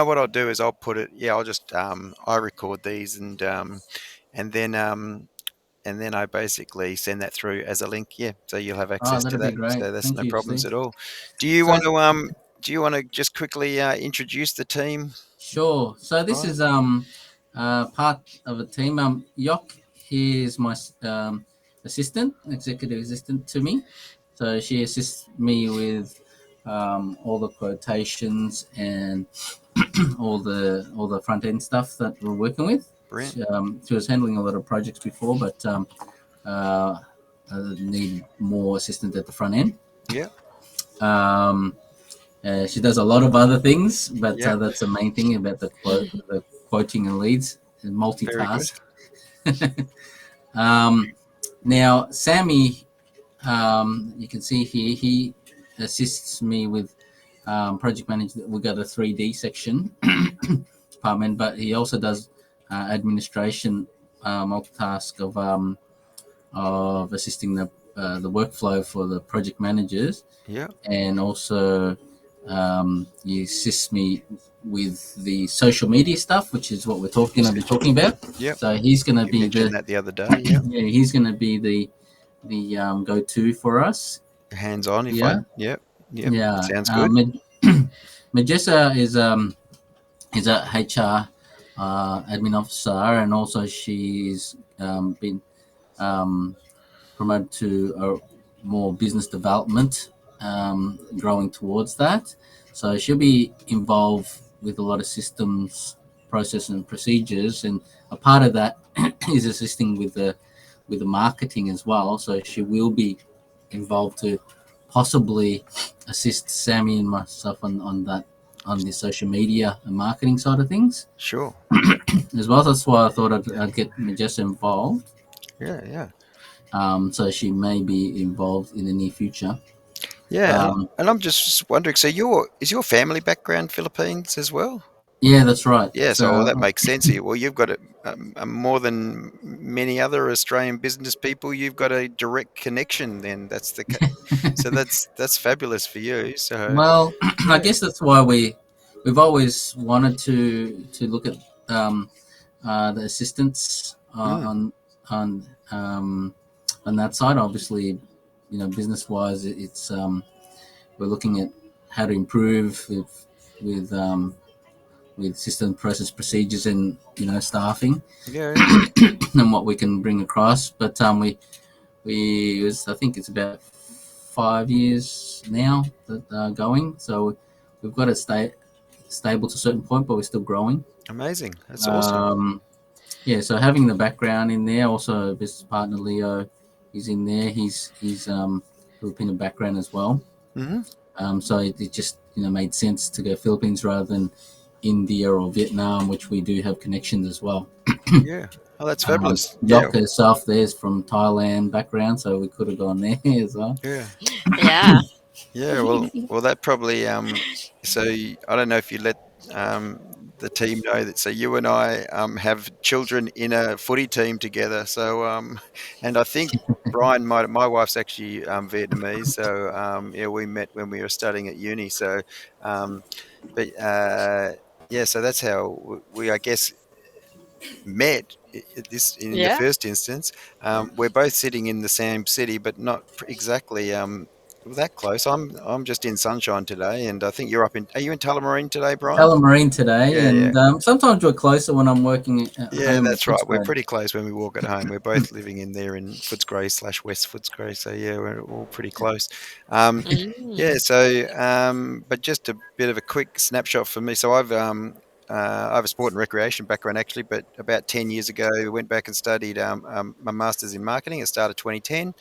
what I'll do is I'll put it. Yeah, I'll just I record these and then I basically send that through as a link. Yeah, so you'll have Oh, access to that'd be that. great. So that's Thank no you, problems Steve. at all. Do you So want to just quickly introduce the team, sure. So this Brian? is part of a team. Yok, he is my assistant, executive assistant to me. So she assists me with all the quotations and all the front end stuff that we're working with. Brent? She was handling a lot of projects before, but uh, need more assistance at the front end. Yeah, Um, she does a lot of other things, but yeah, that's the main thing about the quoting and leads and very good. multitask. um, Now, Sammy, you can see here, he assists me with project management. We got a 3D section department, but he also does administration multitask of assisting the workflow for the project managers, Yeah, and also he assists me with the social media stuff, which is what we're talking. I've been talking about. yep. So he's going to You be mentioned the that the other day. Yeah, yeah, he's going to be the go-to for us. hands on. If I, Yeah, yep, yep. yeah. Sounds good. Majessa is a HR admin officer, and also she's been um, promoted to more business development, growing towards that. So she'll be involved with a lot of systems, process, and procedures, and a part of that is assisting with the marketing as well. So she will be involved to possibly assist Sammy and myself on that on the social media and marketing side of things Sure. as well. That's why I thought I'd get Majessa involved. Yeah, yeah, So she may be involved in the near future. yeah. Um, And I'm just wondering. So, is your family background Philippines as well? yeah, that's right. Yeah, so well, that So makes sense here. Well, you've got more than many other Australian business people. You've got a direct connection. Then so that's fabulous for you. So well, I yeah, guess that's why we've always wanted to look at the assistance mm, on that side. Obviously, business wise, it's we're looking at how to improve with system process procedures and staffing yeah, yeah. and what we can bring across. But we was I think it's about 5 years now that going. So we've got to stay stable to a certain point, but we're still growing. Amazing. That's awesome. Um, yeah, so having the background in there, also business partner Leo, he's in there. He's Filipino background as well. Hmm. So it just made sense to go Philippines rather than India or Vietnam, which we do have connections as well. Yeah. Oh, that's fabulous. Yeah, Yok herself there's from Thailand background, so we could have gone there as well. yeah, Yeah. yeah. Well, that probably So I don't know if you let um the team know that. So you and I have children in a footy team together. So and I think Brian, my wife's actually Vietnamese. So yeah, we met when we were studying at uni. So um, but yeah, so that's how we I guess met this in the Yeah. first instance. We're both sitting in the same city, but not exactly that close. I'm just in Sunshine today, and I think you're up in. Are you in Tullamarine today, Brian? Tullamarine today, Yeah, yeah, and sometimes we're closer when I'm working at yeah. home at That's right. We're Footscray. pretty close when we walk at home. We're both living in there in Footscray / West Footscray, so yeah, we're all pretty close. Um, yeah. Mm. So, but just a bit of a quick snapshot for me. So I have a sport and recreation background actually, but about 10 years ago, I went back and studied my master's in marketing at the start of 2010.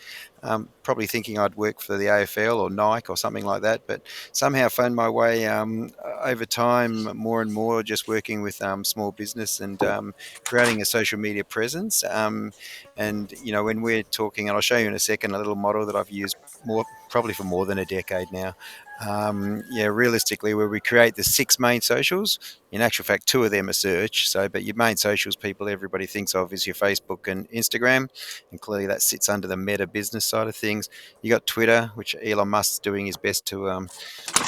Probably thinking I'd work for the AFL or Nike or something like that, but somehow found my way over time more and more just working with small business and creating a social media presence. And, when we're talking, and I'll show you in a second, a little model that I've used more, probably for more than a decade now. Yeah, realistically, where we create the 6 main socials, in actual fact, 2 of them are search. So, but your main socials people everybody thinks of is your Facebook and Instagram, and clearly that sits under the meta business side of things. You got Twitter, which Elon Musk's doing his best to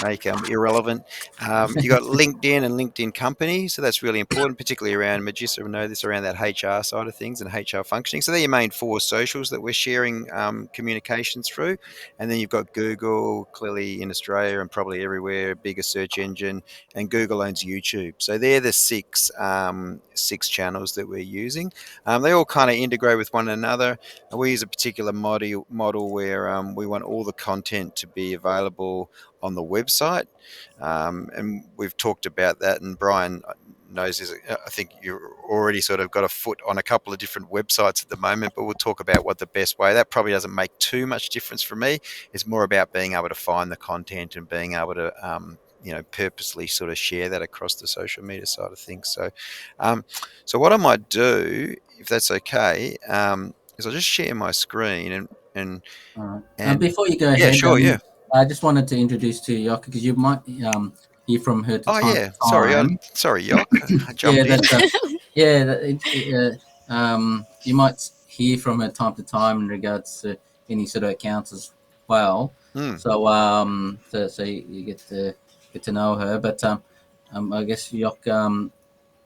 make irrelevant. You got LinkedIn and LinkedIn Company, so that's really important, particularly around Magista will know this around that HR side of things and HR functioning. So they're your main 4 socials that we're sharing communications through, and then you've got Google, clearly in Australia and probably everywhere, bigger search engine, and Google owns YouTube. So they're the six channels that we're using. They all kind of integrate with one another. We use a particular model where we want all the content to be available on the website. And we've talked about that, and Brian knows this. I think you're already sort of got a foot on a couple of different websites at the moment, but we'll talk about what the best way. That probably doesn't make too much difference for me. It's more about being able to find the content and being able to purposely sort of share that across the social media side of things. So what I might do, if that's okay, is I'll just share my screen and All right. and Before you go yeah, ahead, sure, yeah. I just wanted to introduce to you Yoka because you might hear from her to Oh time yeah, to sorry, time. Yock, I Yeah, jumped in. that's yeah. You might hear from her time to time in regards to any sort of accounts as well. Hmm. So you get to know her. But I guess Yock,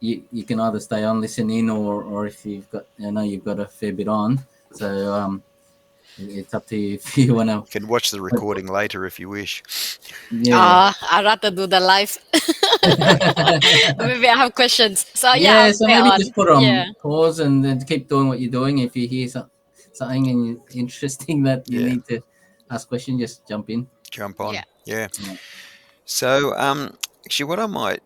you can either stay on, listen in, or if you've got, I know you've got a fair bit on. So it's up to you if you want to. You can watch the recording later if you wish. Yeah. I'd rather do the live. Maybe I have questions. So yeah, Yeah, I'll so stay maybe on. just put Yeah. on pause and then keep doing what you're doing. If you hear something interesting that you Yeah, need to ask question, just jump in. jump Yeah. on. Yeah. Yeah. So, actually, what I might,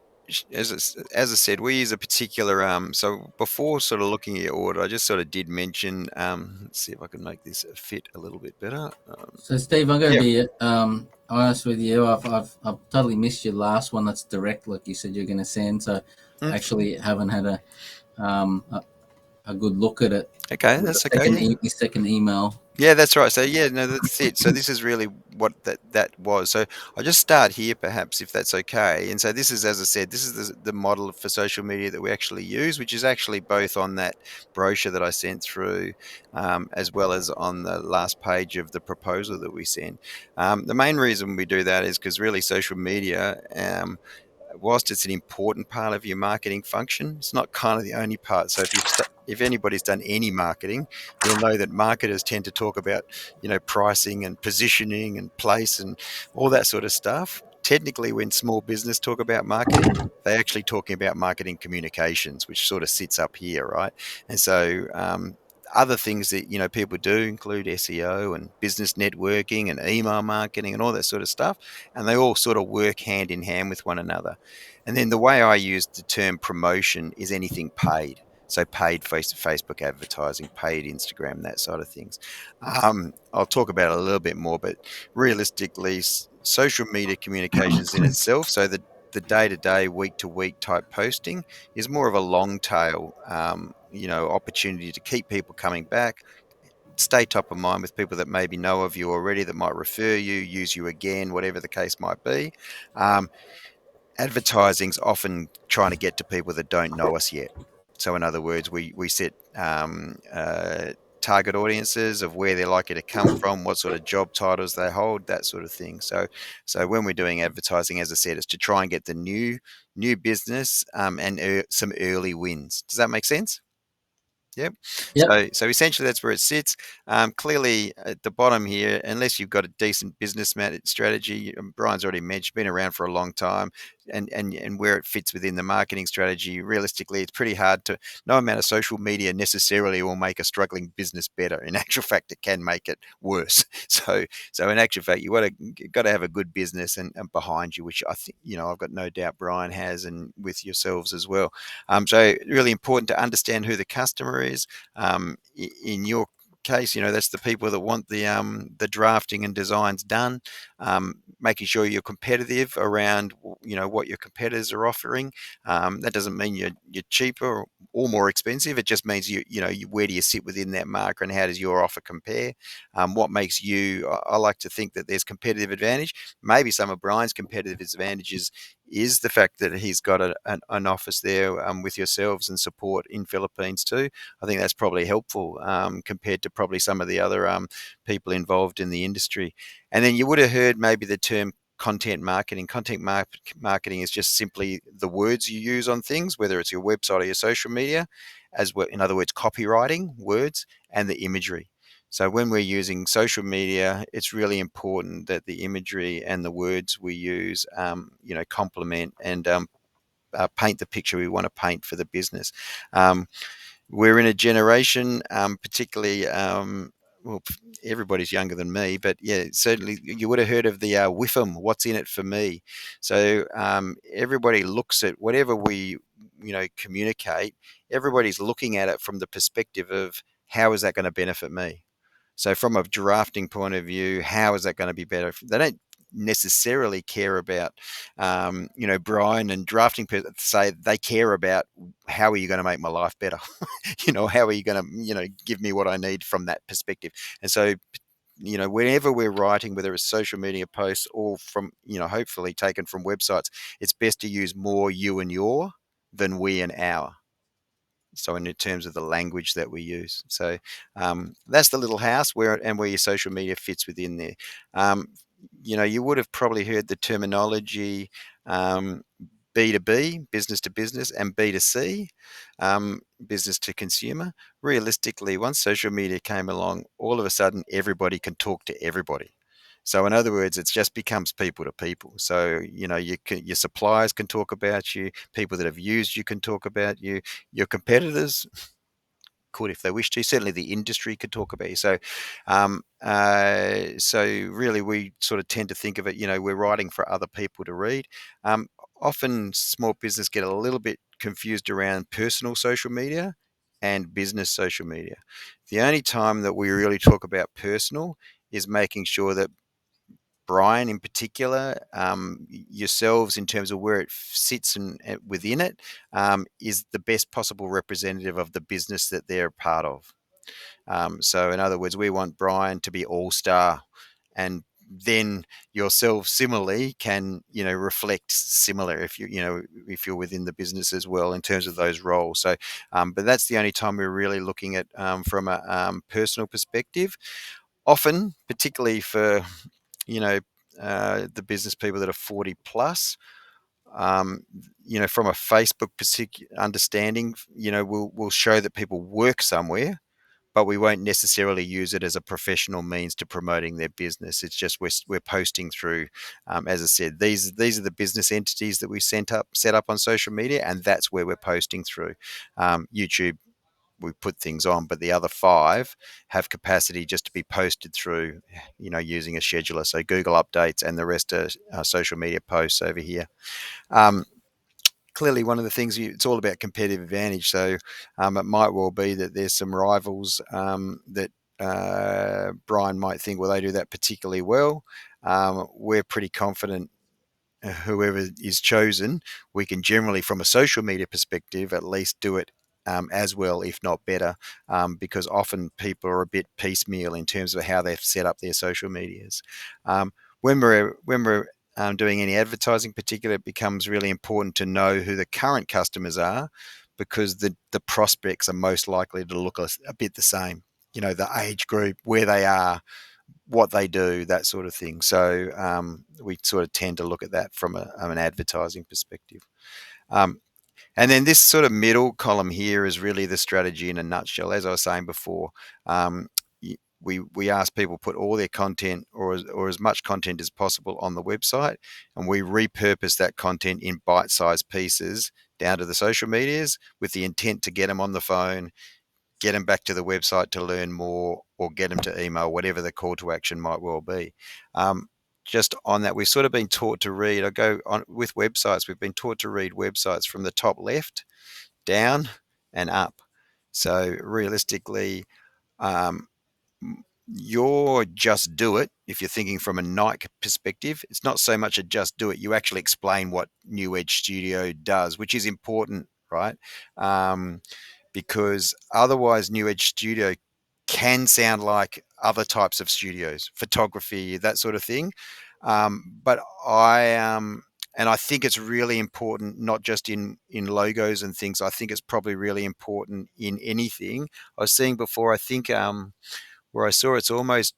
as I said, we use a particular. So before sort of looking at your order, I just sort of did mention. Let's see if I can make this fit a little bit better. So Steve, I'm going to Yeah. be honest with you. I've totally missed your last one. That's direct, like you said you're going to send. So Mm, I actually haven't had um, a, a good look at it. okay, The that's okay. Yeah. second email. Yeah, that's right. So yeah, no, that's it. So this is really what that was. So I'll just start here, perhaps, if that's okay. And so this is, as I said, this is the model for social media that we actually use, which is actually both on that brochure that I sent through, as well as on the last page of the proposal that we sent. The main reason we do that is because really social media. Whilst it's an important part of your marketing function, it's not kind of the only part. So if anybody's done any marketing, you'll know that marketers tend to talk about, pricing and positioning and place and all that sort of stuff. Technically, when small business talk about marketing, they're actually talking about marketing communications, which sort of sits up here, right? And so, other things that people do include SEO and business networking and email marketing and all that sort of stuff, and they all sort of work hand in hand with one another. And then the way I use the term promotion is anything paid. So paid Facebook advertising, paid Instagram, that sort of things. I'll talk about it a little bit more, but realistically, social media communications in itself, so the day-to-day, week-to-week type posting is more of a long tail, opportunity to keep people coming back, stay top of mind with people that maybe know of you already, that might refer you, use you again, whatever the case might be. Um, Advertising's often trying to get to people that don't know us yet. So, in other words, we set target audiences of where they're likely to come from, what sort of job titles they hold, that sort of thing. So when we're doing advertising, as I said, it's to try and get the new business and some early wins. Does that make sense? Yep. Yep. So essentially, that's where it sits. Clearly, at the bottom here, unless you've got a decent business strategy, Brian's already mentioned, been around for a long time, and where it fits within the marketing strategy. Realistically, it's pretty hard to. No amount of social media necessarily will make a struggling business better. In actual fact, it can make it worse. So in actual fact, got to have a good business and behind you, which I think I've got no doubt Brian has, and with yourselves as well. So really important to understand who the customer is. In your case, that's the people that want the drafting and designs done. making sure you're competitive around what your competitors are offering. That doesn't mean you're cheaper or more expensive. It just means where do you sit within that market, and how does your offer compare? What makes you? I like to think that there's competitive advantage. Maybe some of Brian's competitive advantages is the fact that he's got an office there with yourselves and support in Philippines too. I think that's probably helpful compared to probably some of the other people involved in the industry. And then you would have heard maybe the term content marketing. Marketing is just simply the words you use on things, whether it's your website or your social media, as well, in other words, copywriting words and the imagery. So when we're using social media, it's really important that the imagery and the words we use, complement and paint the picture we want to paint for the business. We're in a generation, particularly, well, everybody's younger than me, but yeah, certainly you would have heard of the WIFM, what's in it for me. So everybody looks at whatever we, communicate, everybody's looking at it from the perspective of how is that going to benefit me? So from a drafting point of view, how is that going to be better? They don't necessarily care about, Brian and drafting say they care about how are you going to make my life better? How are you going to, give me what I need from that perspective? And so, whenever we're writing, whether it's social media posts or from, hopefully taken from websites, it's best to use more you and your than we and our. So in terms of the language that we use, so that's the little house where your social media fits within there. You would have probably heard the terminology B2B, business to business, and B2C, business to consumer. Realistically, once social media came along, all of a sudden everybody can talk to everybody. So in other words, it just becomes people to people. So your suppliers can talk about you, people that have used you can talk about you, your competitors could if they wish to. Certainly, the industry could talk about you. So really, we sort of tend to think of it. We're writing for other people to read. Often, small business get a little bit confused around personal social media and business social media. The only time that we really talk about personal is making sure that Brian, in particular, yourselves, in terms of where it sits and within it, is the best possible representative of the business that they're a part of. So, in other words, we want Brian to be all-star, and then yourself similarly can reflect similar if you're within the business as well in terms of those roles. So, but that's the only time we're really looking at from a personal perspective. Often, particularly for you know, the business people that are 40 plus, from a Facebook understanding, we'll show that people work somewhere, but we won't necessarily use it as a professional means to promoting their business. It's just we're posting through, as I said, these are the business entities that we set up on social media, and that's where we're posting through. YouTube, we put things on, but the other 5 have capacity just to be posted through, using a scheduler. So Google updates and the rest are social media posts over here. Clearly, one of the things it's all about competitive advantage. So it might well be that there's some rivals that Brian might think, well, they do that particularly well. We're pretty confident whoever is chosen, we can generally, from a social media perspective, at least do it as well, if not better, because often people are a bit piecemeal in terms of how they've set up their social medias. When we're doing any advertising, particular, it becomes really important to know who the current customers are, because the prospects are most likely to look a bit the same. The age group, where they are, what they do, that sort of thing. So we sort of tend to look at that from an advertising perspective. And then this sort of middle column here is really the strategy in a nutshell. As I was saying before, we ask people put all their content or as much content as possible on the website, and we repurpose that content in bite-sized pieces down to the social medias with the intent to get them on the phone, get them back to the website to learn more, or get them to email, whatever the call to action might well be. Just on that, we've sort of been taught to read. I go on with websites. We've been taught to read websites from the top left down and up. So realistically, your just do it, if you're thinking from a Nike perspective, it's not so much a just do it. You actually explain what New Edge Studio does, which is important, right? Um, because otherwise, New Edge Studio can sound like other types of studios, photography, that sort of thing. But and I think it's really important, not just in logos and things. I think it's probably really important in anything. I was seeing before. I think where I saw it's almost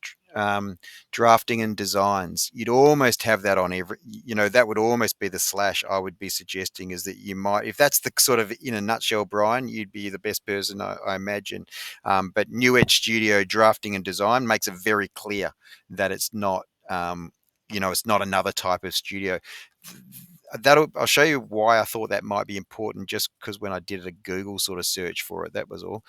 drafting and designs. You'd almost have that on every, that would almost be the slash I would be suggesting is that you might, if that's the sort of in a nutshell, Brian, you'd be the best person I imagine. But New Edge Studio drafting and design makes it very clear that it's not, it's not another type of studio. I'll show you why I thought that might be important, just because when I did a Google sort of search for it, that was all.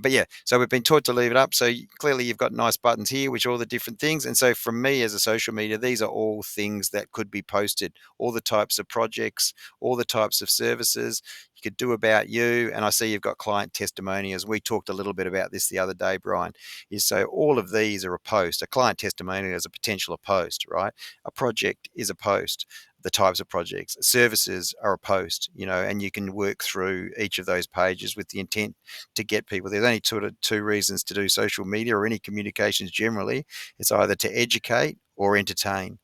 But yeah, so we've been taught to leave it up. So clearly you've got nice buttons here, which are all the different things. And so from me as a social media, these are all things that could be posted, all the types of projects, all the types of services. You could do about you. And I see you've got client testimonials. We talked a little bit about this the other day, Brian, is so all of these are a post. A client testimonial is a potential post, right? A project is a post. The types of projects, services are a post, and you can work through each of those pages with the intent to get people. There's only sort of two reasons to do social media or any communications generally. It's either to educate or entertain.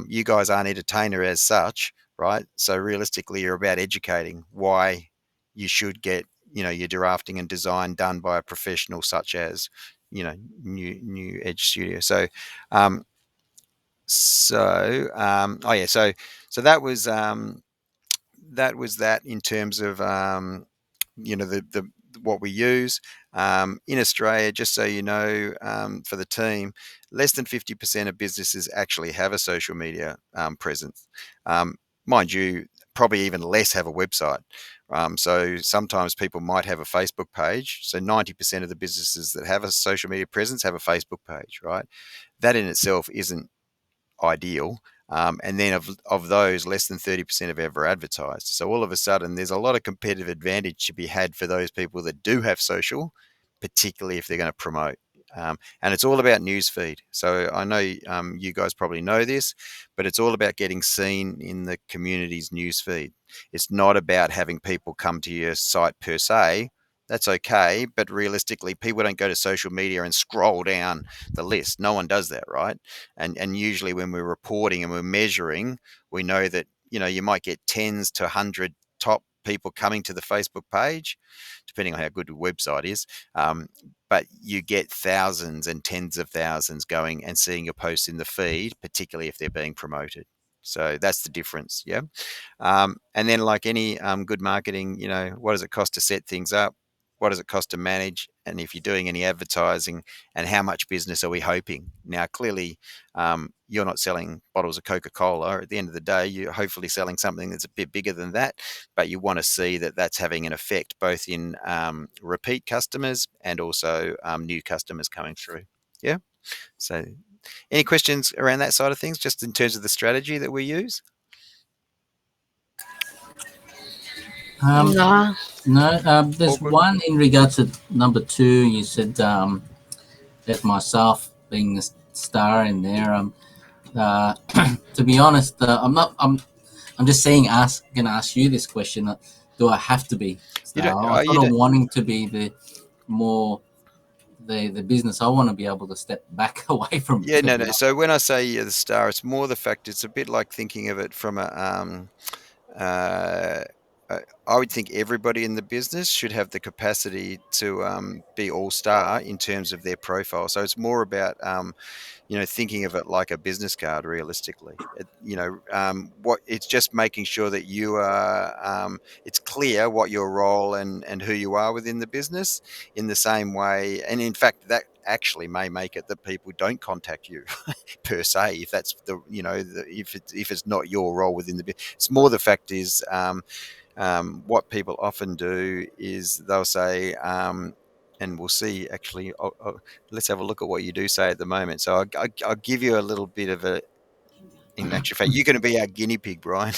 You guys aren't entertainer as such, right? So realistically, you're about educating why you should get, your drafting and design done by a professional such as, New Edge Studio. Um, oh yeah, so that was that in terms of the what we use in Australia. Just so you know, for the team, less than 50% of businesses actually have a social media presence. Mind you, probably even less have a website. So sometimes people might have a Facebook page. So 90% of the businesses that have a social media presence have a Facebook page, right? That in itself isn't ideal. And then of those, less than 30% have ever advertised. So all of a sudden, there's a lot of competitive advantage to be had for those people that do have social, particularly if they're going to promote. And it's all about newsfeed. So I know you guys probably know this, but it's all about getting seen in the community's newsfeed. It's not about having people come to your site per se. That's okay, but realistically, people don't go to social media and scroll down the list. No one does that, right? And usually when we're reporting and we're measuring, we know that you might get tens to 100 top people coming to the Facebook page, depending on how good the website is. But you get thousands and tens of thousands going and seeing your posts in the feed, particularly if they're being promoted. So that's the difference. Yeah. And then, like any good marketing, what does it cost to set things up? What does it cost to manage? And if you're doing any advertising, and how much business are we hoping? Now, clearly, you're not selling bottles of Coca-Cola. At the end of the day, you're hopefully selling something that's a bit bigger than that, but you want to see that that's having an effect both in repeat customers and also new customers coming through. Yeah. So any questions around that side of things, just in terms of the strategy that we use? No. No, All there's good. one in regards to number two. You said that myself being a star in there. To be honest, I'm not. I'm just saying. Gonna ask you this question. Do I have to be You star? don't. I'm You sort of don't. wanting to be the more the business. I want to be able to step back away from it. Yeah, To no, be no. So when I say you're the star, it's more the fact it's a bit like thinking of it from a. Uh, I would think everybody in the business should have the capacity to be all star in terms of their profile. So it's more about thinking of it like a business card. Realistically, what it's just making sure that you are. It's clear what your role and who you are within the business. In the same way, and in fact, that actually may make it that people don't contact you per se if that's if it's not your role within the business. It's more the fact is what people often do is they'll say, and we'll see actually, let's have a look at what you do say at the moment. So I'll give you a little bit of a, in actual fact, you're going to be our guinea pig, Brian.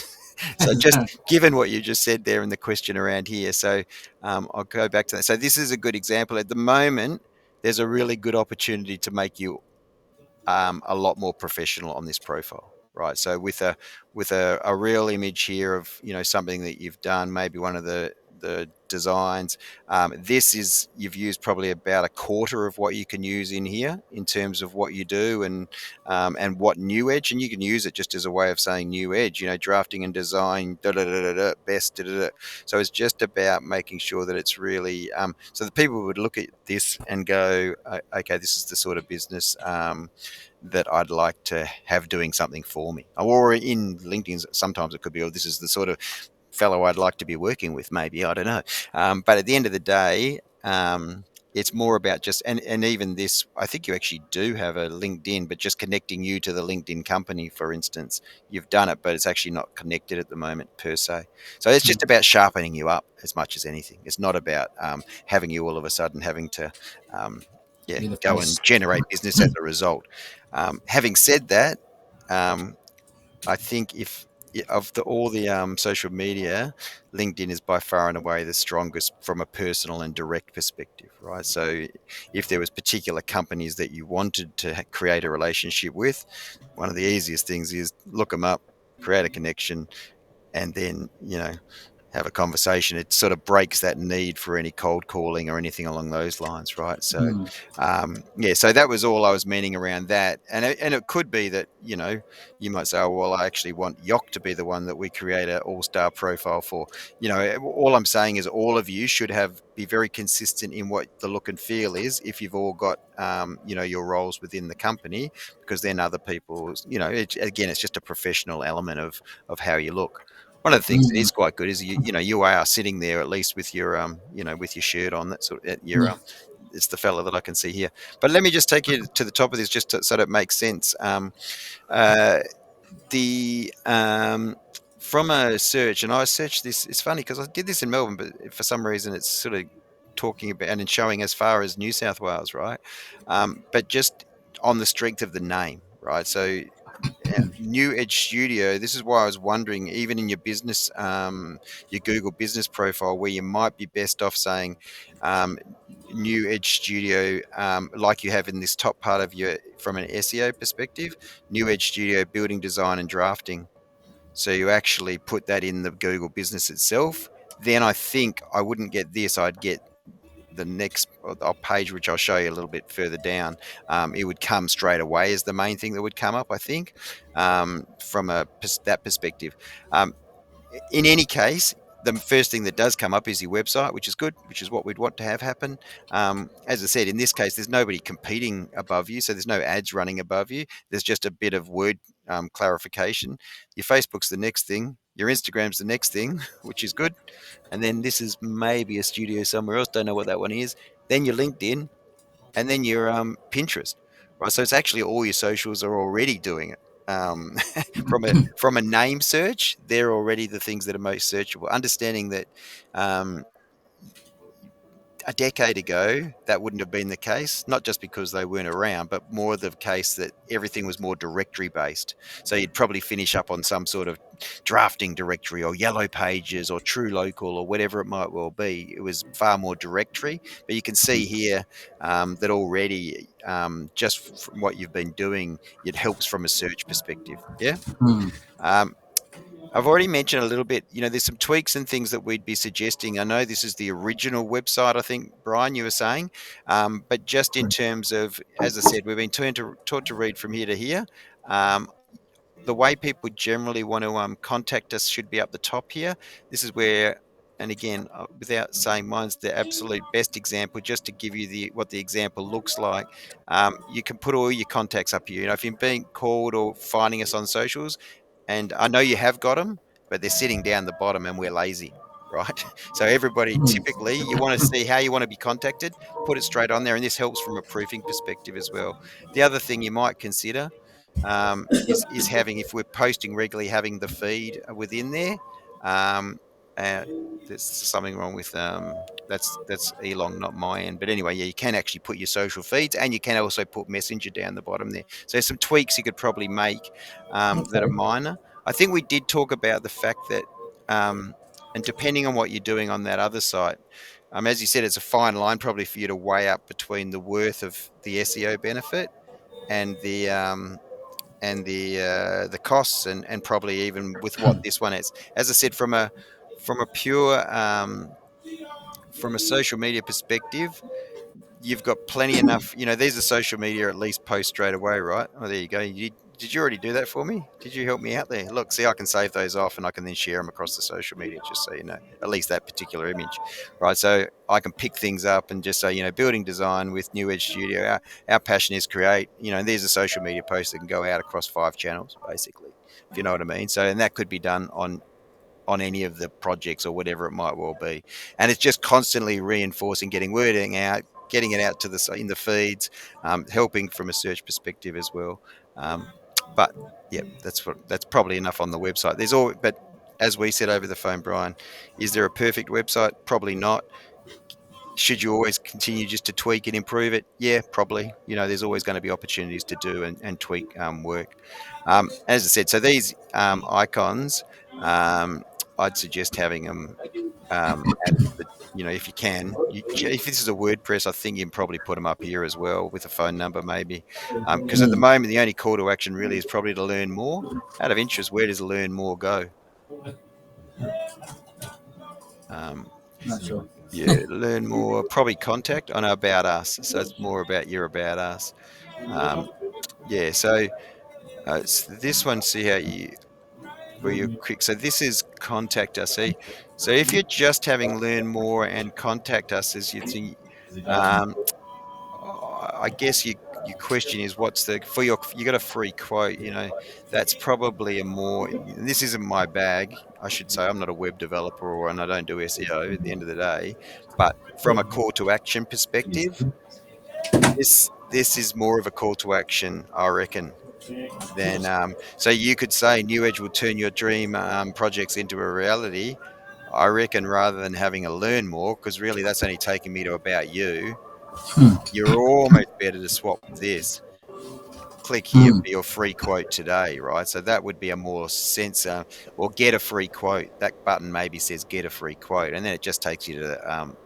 So just given what you just said there and the question around here, so I'll go back to that. So this is a good example. At the moment, there's a really good opportunity to make you a lot more professional on this profile, right? So with a real image here of something that you've done, maybe one of the designs. This is you've used probably about a quarter of what you can use in here in terms of what you do and what new edge, and you can use it just as a way of saying new edge. Drafting and design, da da da da da, best. Da, da, da. So it's just about making sure that it's really so that people would look at this and go, okay, this is the sort of business that I'd like to have doing something for me. Or in LinkedIn, sometimes it could be, oh, this is the sort of fellow I'd like to be working with, maybe. I don't know. But at the end of the day, it's more about just, and even this, I think you actually do have a LinkedIn, but just connecting you to the LinkedIn company, for instance. You've done it, but it's actually not connected at the moment per se. So it's just about sharpening you up as much as anything. It's not about having you all of a sudden having to, yeah, Be the go face. and generate business as a result. Having said that, I think if of all the social media, LinkedIn is by far and away the strongest from a personal and direct perspective, right? So if there was particular companies that you wanted to create a relationship with, one of the easiest things is look them up, create a connection, and then have a conversation. It sort of breaks that need for any cold calling or anything along those lines, right? So, Mm. yeah, so that was all I was meaning around that. And it could be that, you might say, oh, well, I actually want Yock to be the one that we create an all-star profile for. All I'm saying is all of you should be very consistent in what the look and feel is if you've all got, your roles within the company, because then other people's, again, it's just a professional element of how you look. One of the things that Mm. is quite good is you are sitting there at least with your with your shirt on, that sort of your Yeah. it's the fella that I can see here. But let me just take you to the top of this so that it makes sense. Uh, the From a search, and I searched this. It's funny because I did this in Melbourne, but for some reason it's sort of talking about and showing as far as New South Wales, right? But just on the strength of the name, right? So New Edge Studio. This is why I was wondering, even in your business, your Google business profile, where you might be best off saying um, New Edge Studio, like you have in this top part of from an SEO perspective, New Edge Studio building, design, and drafting. So you actually put that in the Google business itself. Then I think I wouldn't get this. I'd get the next page, which I'll show you a little bit further down. It would come straight away as the main thing that would come up, I think, from that perspective. Um, in any case, the first thing that does come up is your website, which is good, which is what we'd want to have happen. As I said, in this case, there's nobody competing above you, so there's no ads running above you. There's just a bit of word clarification. Your Facebook's the next thing. Your Instagram's the next thing, which is good. And then this is maybe a studio somewhere else. Don't know what that one is. Then your LinkedIn, and then your Pinterest, right? So it's actually all your socials are already doing it. From a name search, they're already the things that are most searchable. Understanding that um, a decade ago, that wouldn't have been the case, not just because they weren't around, but more the case that everything was more directory based. So you'd probably finish up on some sort of drafting directory or yellow pages or true local or whatever it might well be. It was far more directory, but you can see here that already, just from what you've been doing, it helps from a search perspective. Yeah. Mm. Um, I've already mentioned a little bit, there's some tweaks and things that we'd be suggesting. I know this is the original website, I think, Brian, you were saying, but just in terms of, as I said, we've been taught to read from here to here. Um, the way people generally want to contact us should be up the top here. This is where, and again, without saying mine's the absolute best example, just to give you what the example looks like. You can put all your contacts up here. If you're being called or finding us on socials, and I know you have got them, but they're sitting down the bottom, and we're lazy, right? So everybody, Mm. typically, you want to see how you want to be contacted, put it straight on there, and this helps from a proofing perspective as well. The other thing you might consider is having, if we're posting regularly, having the feed within there. Um, uh, there's something wrong with that's Elong, not my end. But anyway, yeah, you can actually put your social feeds, and you can also put Messenger down the bottom there. So there's some tweaks you could probably make that are Okay. minor. I think we did talk about the fact that and depending on what you're doing on that other site, as you said, it's a fine line probably for you to weigh up between the worth of the SEO benefit and the costs, and probably even with what this one is. As I said, from a pure from a social media perspective, you've got plenty enough. These are social media at least post straight away, right? Oh, there you go. Did you already do that for me? Did you help me out there? Look, see, I can save those off and I can then share them across the social media, just so you know, at least that particular image, right? So I can pick things up and just say, building design with New Edge Studio. Our passion is create, and there's a social media post that can go out across 5 channels, basically, if you know what I mean. So, and that could be done on any of the projects or whatever it might well be. And it's just constantly reinforcing, getting wording out, getting it out to in the feeds, helping from a search perspective as well. But yeah, that's probably enough on the website. But as we said over the phone, Brian, is there a perfect website? Probably not. Should you always continue just to tweak and improve it? Yeah, probably. There's always going to be opportunities to do and tweak work. As I said, so these icons, I'd suggest having them added to the, if you can. If this is a WordPress, I think you can probably put them up here as well with a phone number, maybe. Because at the Mm, moment, the only call to action really is probably to learn more. Out of interest, where does learn more go? Um, not sure. yeah, learn more, probably contact. I know about us, so it's more about your about us. Um, yeah, so this one, see how you where you're quick. So this is contact us. See, so if you're just having learn more and contact us as you think, um, I guess your question is what's the for you got a free quote. That's probably a more. This isn't my bag. I should say I'm not a web developer and I don't do SEO at the end of the day. But from a call to action perspective, this is more of a call to action, I reckon. Then, so you could say New Edge will turn your dream projects into a reality. I reckon rather than having a learn more, because really that's only taking me to about you. You're almost better to swap this. Click here Mm, for your free quote today, right? So that would be a more sense, or get a free quote. That button maybe says get a free quote, and then it just takes you to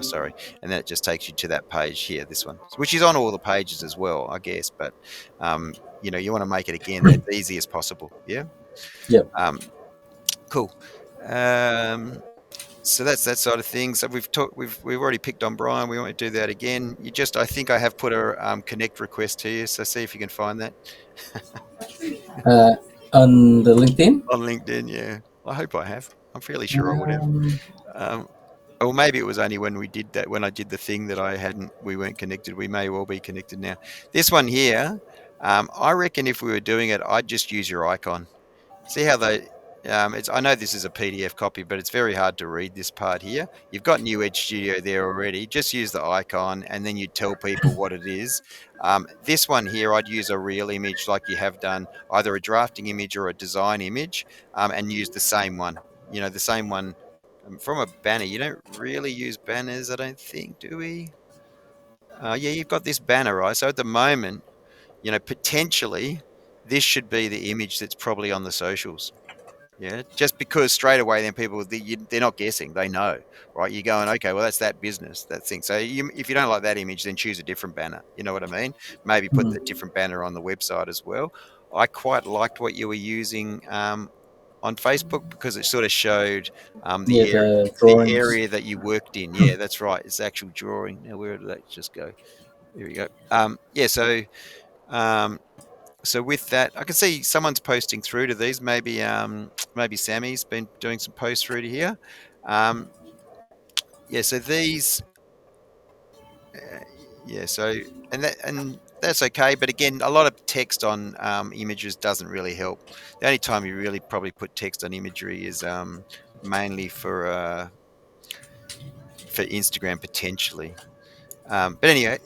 sorry, and then it just takes you to that page here, this one, which is on all the pages as well, I guess. But you want to make it again as easy as possible. Yeah. yep. Um, cool. So that's that side of things. So we've talked. We've already picked on Brian. We won't do that again. I think I have put a connect request to you. So see if you can find that Uh, on the LinkedIn. on LinkedIn. Yeah, I hope I have. I'm fairly sure I would have. Um, Um, or maybe it was only when we did that. When I did the thing that we weren't connected. We may well be connected now. This one here. I reckon if we were doing it, I'd just use your icon. See how they, I know this is a PDF copy, but it's very hard to read this part here. You've got New Edge Studio there already. Just use the icon and then you tell people what it is. This one here, I'd use a real image like you have done, either a drafting image or a design image, and use the same one. The same one from a banner. You don't really use banners, I don't think, do we? Yeah, you've got this banner, right? So at the moment, potentially this should be the image that's probably on the socials. Yeah, just because straight away, then people they're not guessing; they know, right? You're going, okay, well, that's that business, that thing. So if you don't like that image, then choose a different banner. You know what I mean? Maybe put the mm, different banner on the website as well. I quite liked what you were using on Facebook because it sort of showed yeah, the area the drawings. that you worked in. Yeah, that's right. It's actual drawing. Now, where did that just go? Here we go. Yeah, um, so with that, I can see someone's posting through to these. Maybe Sammy's been doing some posts through to here. Um, yeah, so these, uh, yeah, so and that's okay. But again, a lot of text on images doesn't really help. The only time you really probably put text on imagery is mainly for Instagram potentially. But anyway,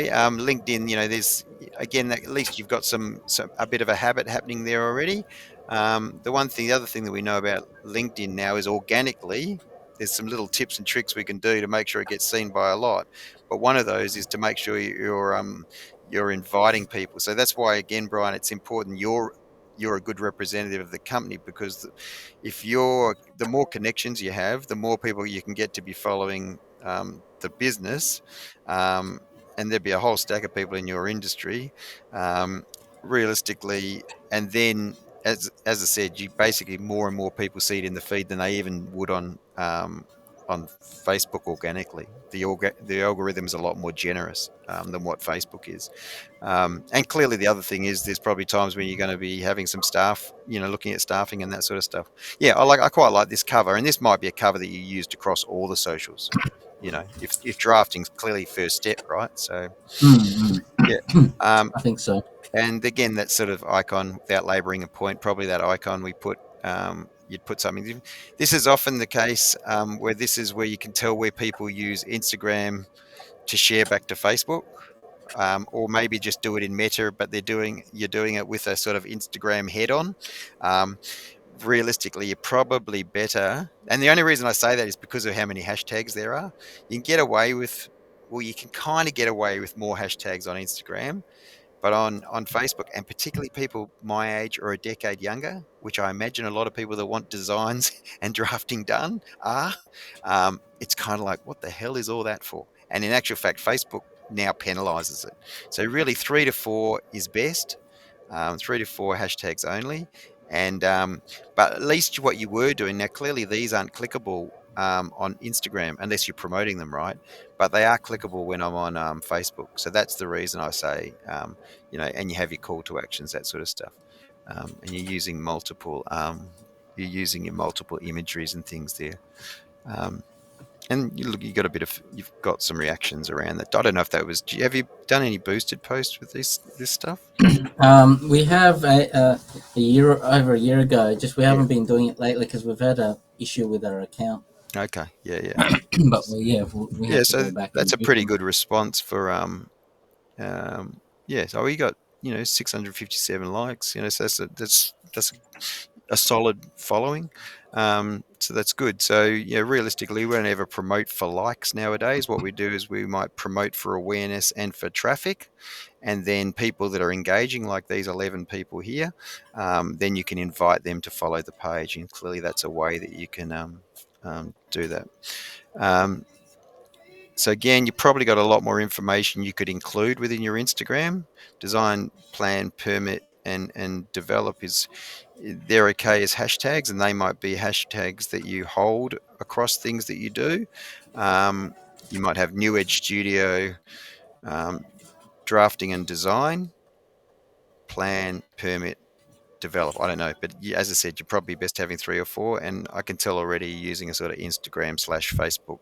LinkedIn, there's again at least you've got some a bit of a habit happening there already. The other thing that we know about LinkedIn now is organically. There's some little tips and tricks we can do to make sure it gets seen by a lot. But one of those is to make sure you're inviting people. So that's why again, Brian, it's important you're a good representative of the company, because if you're the more connections you have, the more people you can get to be following the business, um, and there'd be a whole stack of people in your industry, um, realistically, and then as I said, you basically more and more people see it in the feed than they even would on Facebook organically. The algorithm is a lot more generous than what Facebook is. And clearly, the other thing is there's probably times when you're going to be having some staff, looking at staffing and that sort of stuff. Yeah, I quite like this cover, and this might be a cover that you used across all the socials. If drafting's clearly first step, right? So Mm, yeah. Um, I think so. and again, that sort of icon, without labouring a point, probably that icon we put, you'd put something. This is often the case where this is where you can tell where people use Instagram to share back to Facebook, or maybe just do it in Meta, but you're doing it with a sort of Instagram head on. Um, Realistically, you're probably better. And the only reason I say that is because of how many hashtags there are. You can get away with, well, you can kind of get away with more hashtags on Instagram, but on Facebook, and particularly people my age or a decade younger, which I imagine a lot of people that want designs and drafting done are, it's kind of like, what the hell is all that for? And in actual fact, Facebook now penalizes it. So really, 3 to 4 is best. 3 to 4 hashtags only. And but at least what you were doing now, clearly these aren't clickable on Instagram unless you're promoting them, right? But they are clickable when I'm on Facebook. So that's the reason I say, and you have your call to actions, that sort of stuff, and you're using your multiple imageries and things there. Um, and you've got some reactions around that. I don't know if that was. Have you done any boosted posts with this stuff? We have a year over a year ago. Just we Yeah. haven't been doing it lately because we've had a issue with our account. Okay. Yeah. Yeah. But we Yeah. have to So go back that's and a use pretty them. good response for yeah. So we got 657 likes. So that's a solid following. So that's good. So yeah, realistically, we don't ever promote for likes nowadays. What we do is we might promote for awareness and for traffic, and then people that are engaging, like these 11 people here, then you can invite them to follow the page, and clearly that's a way that you can do that. Um, so again, you probably got a lot more information you could include within your Instagram. Design, plan, permit, and develop is they're okay as hashtags, and they might be hashtags that you hold across things that you do. Um, you might have new Edge Studio, um, drafting and design, plan, permit, develop. I don't know, but as I said, you're probably best having 3 or 4. And I can tell already using a sort of Instagram/Facebook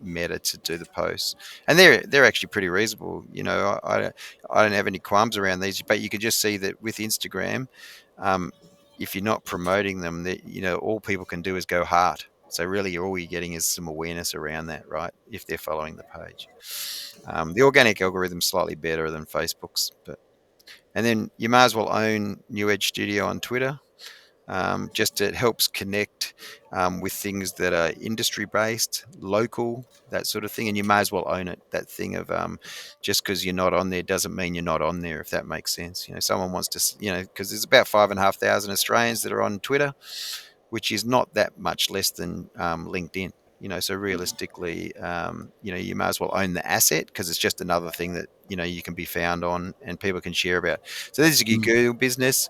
meta to do the posts, and they're actually pretty reasonable. I don't have any qualms around these, but you can just see that with Instagram, if you're not promoting them, that all people can do is go heart. So really, all you're getting is some awareness around that, right? If they're following the page, the organic algorithm's slightly better than Facebook's, but and then you may as well own New Edge Studio on Twitter. Just it helps connect with things that are industry based, local, that sort of thing. And you may as well own it. That thing of just because you're not on there doesn't mean you're not on there, if that makes sense. Someone wants to, because there's about 5,500 Australians that are on Twitter, which is not that much less than LinkedIn. So realistically, you may as well own the asset, because it's just another thing that you can be found on and people can share about. So this is your Mm. Google business.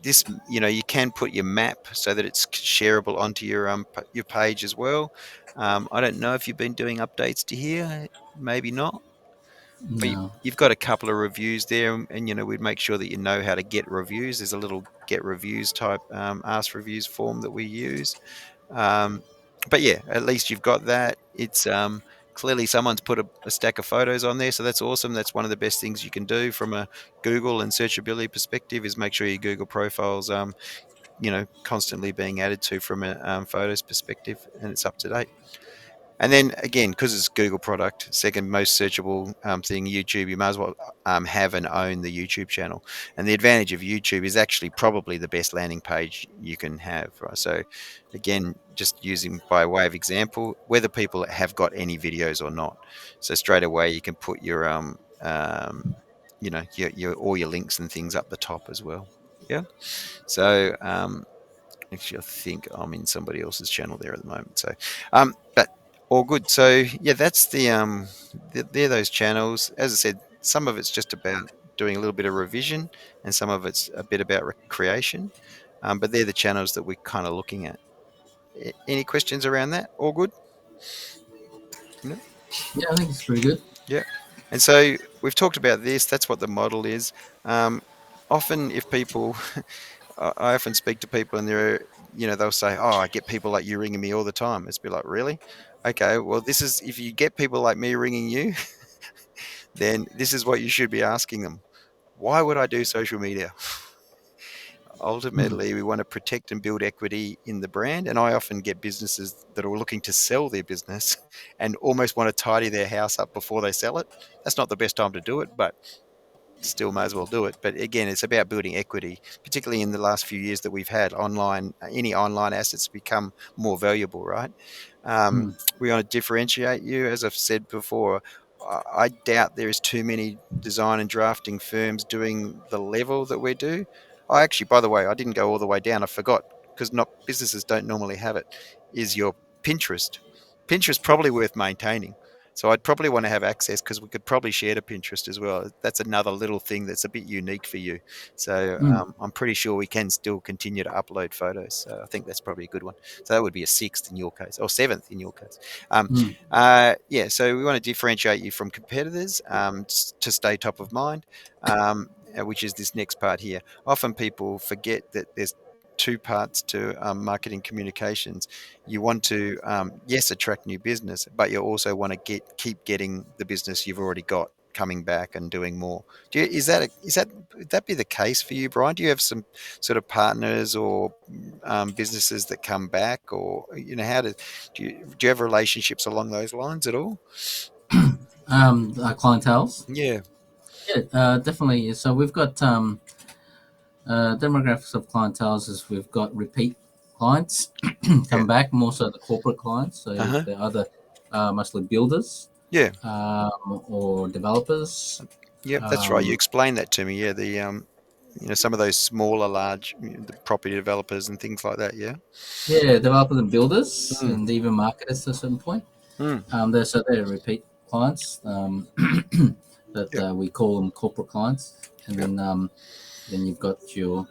This, you can put your map so that it's shareable onto your page as well. I don't know if you've been doing updates to here, maybe not, but No. you've got a couple of reviews there, and we'd make sure that you know how to get reviews. There's a little get reviews type ask reviews form that we use. um, but yeah, at least you've got that. It's clearly someone's put a stack of photos on there, so that's awesome. That's one of the best things you can do from a Google and searchability perspective, is make sure your Google profiles constantly being added to from a photos perspective, and it's up to date. And then again, because it's Google product, second most searchable thing, YouTube, you might as well have and own the YouTube channel. And the advantage of YouTube is actually probably the best landing page you can have. Right? So again, just using by way of example, whether people have got any videos or not. So straight away you can put your your all your links and things up the top as well. Yeah. So actually, I think I'm in somebody else's channel there at the moment. So, but all good. So yeah, that's they're those channels. As I said, some of it's just about doing a little bit of revision, and some of it's a bit about creation. But they're the channels that we're kind of looking at. Any questions around that? All good? No? Yeah, I think it's pretty good. Yeah. And so we've talked about this. That's what the model is. Um, Often, if people I often speak to people and they'll say, "Oh, I get people like you ringing me all the time." It's be like, "Really? Okay, well, this is if you get people like me ringing you, then this is what you should be asking them. Why would I do social media?" Mm, Ultimately, we want to protect and build equity in the brand. And I often get businesses that are looking to sell their business and almost want to tidy their house up before they sell it. That's not the best time to do it, but still may as well do it. But again, it's about building equity, particularly in the last few years that we've had online. Any online assets become more valuable, right? Um, mm, we want to differentiate you, as I've said before. I doubt there is too many design and drafting firms doing the level that we do. I actually, by the way, I didn't go all the way down. I forgot because not businesses don't normally have it. Is your Pinterest? Pinterest probably worth maintaining. So I'd probably want to have access because we could probably share to Pinterest as well. That's another little thing that's a bit unique for you. So mm, I'm pretty sure we can still continue to upload photos. So I think that's probably a good one. So that would be a sixth in your case, or seventh in your case. mm. Yeah, so we want to differentiate you from competitors to stay top of mind, which is this next part here. Often people forget that there's two parts to marketing communications. You want to yes, attract new business, but you also want to keep getting the business you've already got coming back and doing more. Would that be the case for you, Brian? Do you have some sort of partners or businesses that come back, or how do you have relationships along those lines at all? Clientels. Yeah. Yeah, definitely. So we've got demographics of clientels is we've got repeat clients Yeah. come back, more so the corporate clients. So Uh-huh. they're either mostly builders Yeah. or developers. Yep, that's right. You Um, explained that to me. Yeah, some of those smaller, large the property developers and things like that. Yeah. yeah, developers and builders, Mm, and even marketers to a certain point. mm, They're repeat clients that yep. we call them corporate clients, and Yep. then you've got your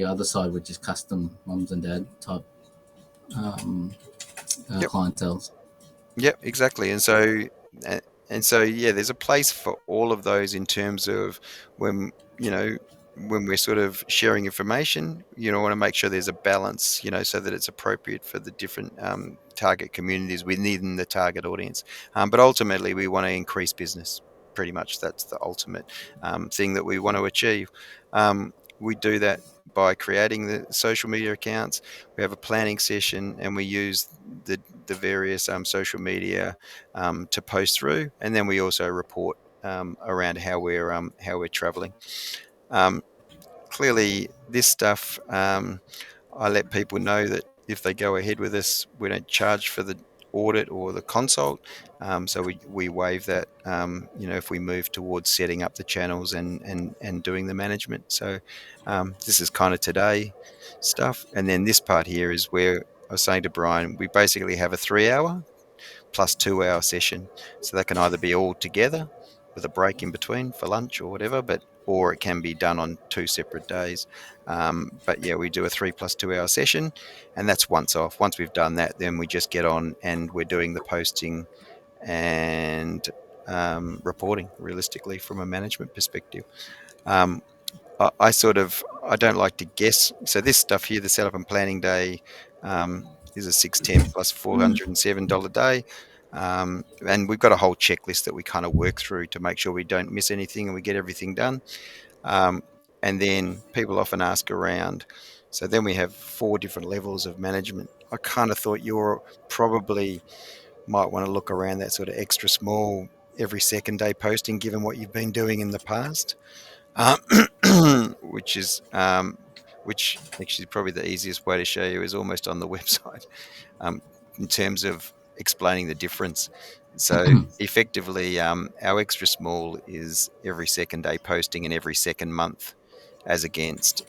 other side, which is custom mums and dad type um, Yep. clientels. Yep, exactly. A- and so, yeah, there's a place for all of those in terms of when, you know, when we're sort of sharing information, want to make sure there's a balance, so that it's appropriate for the different target communities within the target audience. But ultimately, we want to increase business. Pretty much, that's the ultimate thing that we want to achieve. We do that by creating the social media accounts. We have a planning session, and we use the various social media to post through, and then we also report around how we're traveling. Um, Clearly, this stuff, I let people know that if they go ahead with us, we don't charge for the audit or the consult. So we waive that, if we move towards setting up the channels and doing the management. So this is kind of today stuff. And then this part here is where I was saying to Brian, we basically have a 3 hour plus 2 hour session. So that can either be all together with a break in between for lunch or whatever, or it can be done on two separate days. But yeah, we do a 3 plus 2 hour session, and that's once off. Once we've done that, then we just get on and we're doing the posting and reporting realistically from a management perspective. Um, I don't like to guess. So this stuff here, the setup and planning day, is a 610 plus $407 day. And we've got a whole checklist that we kind of work through to make sure we don't miss anything and we get everything done. Um, and then people often ask around. So then we have 4 different levels of management. I kind of thought you're probably might want to look around that sort of extra small every second day posting, given what you've been doing in the past, um, which is which actually probably the easiest way to show you is almost on the website, in terms of explaining the difference. So effectively, our extra small is every second day posting and every second month, as against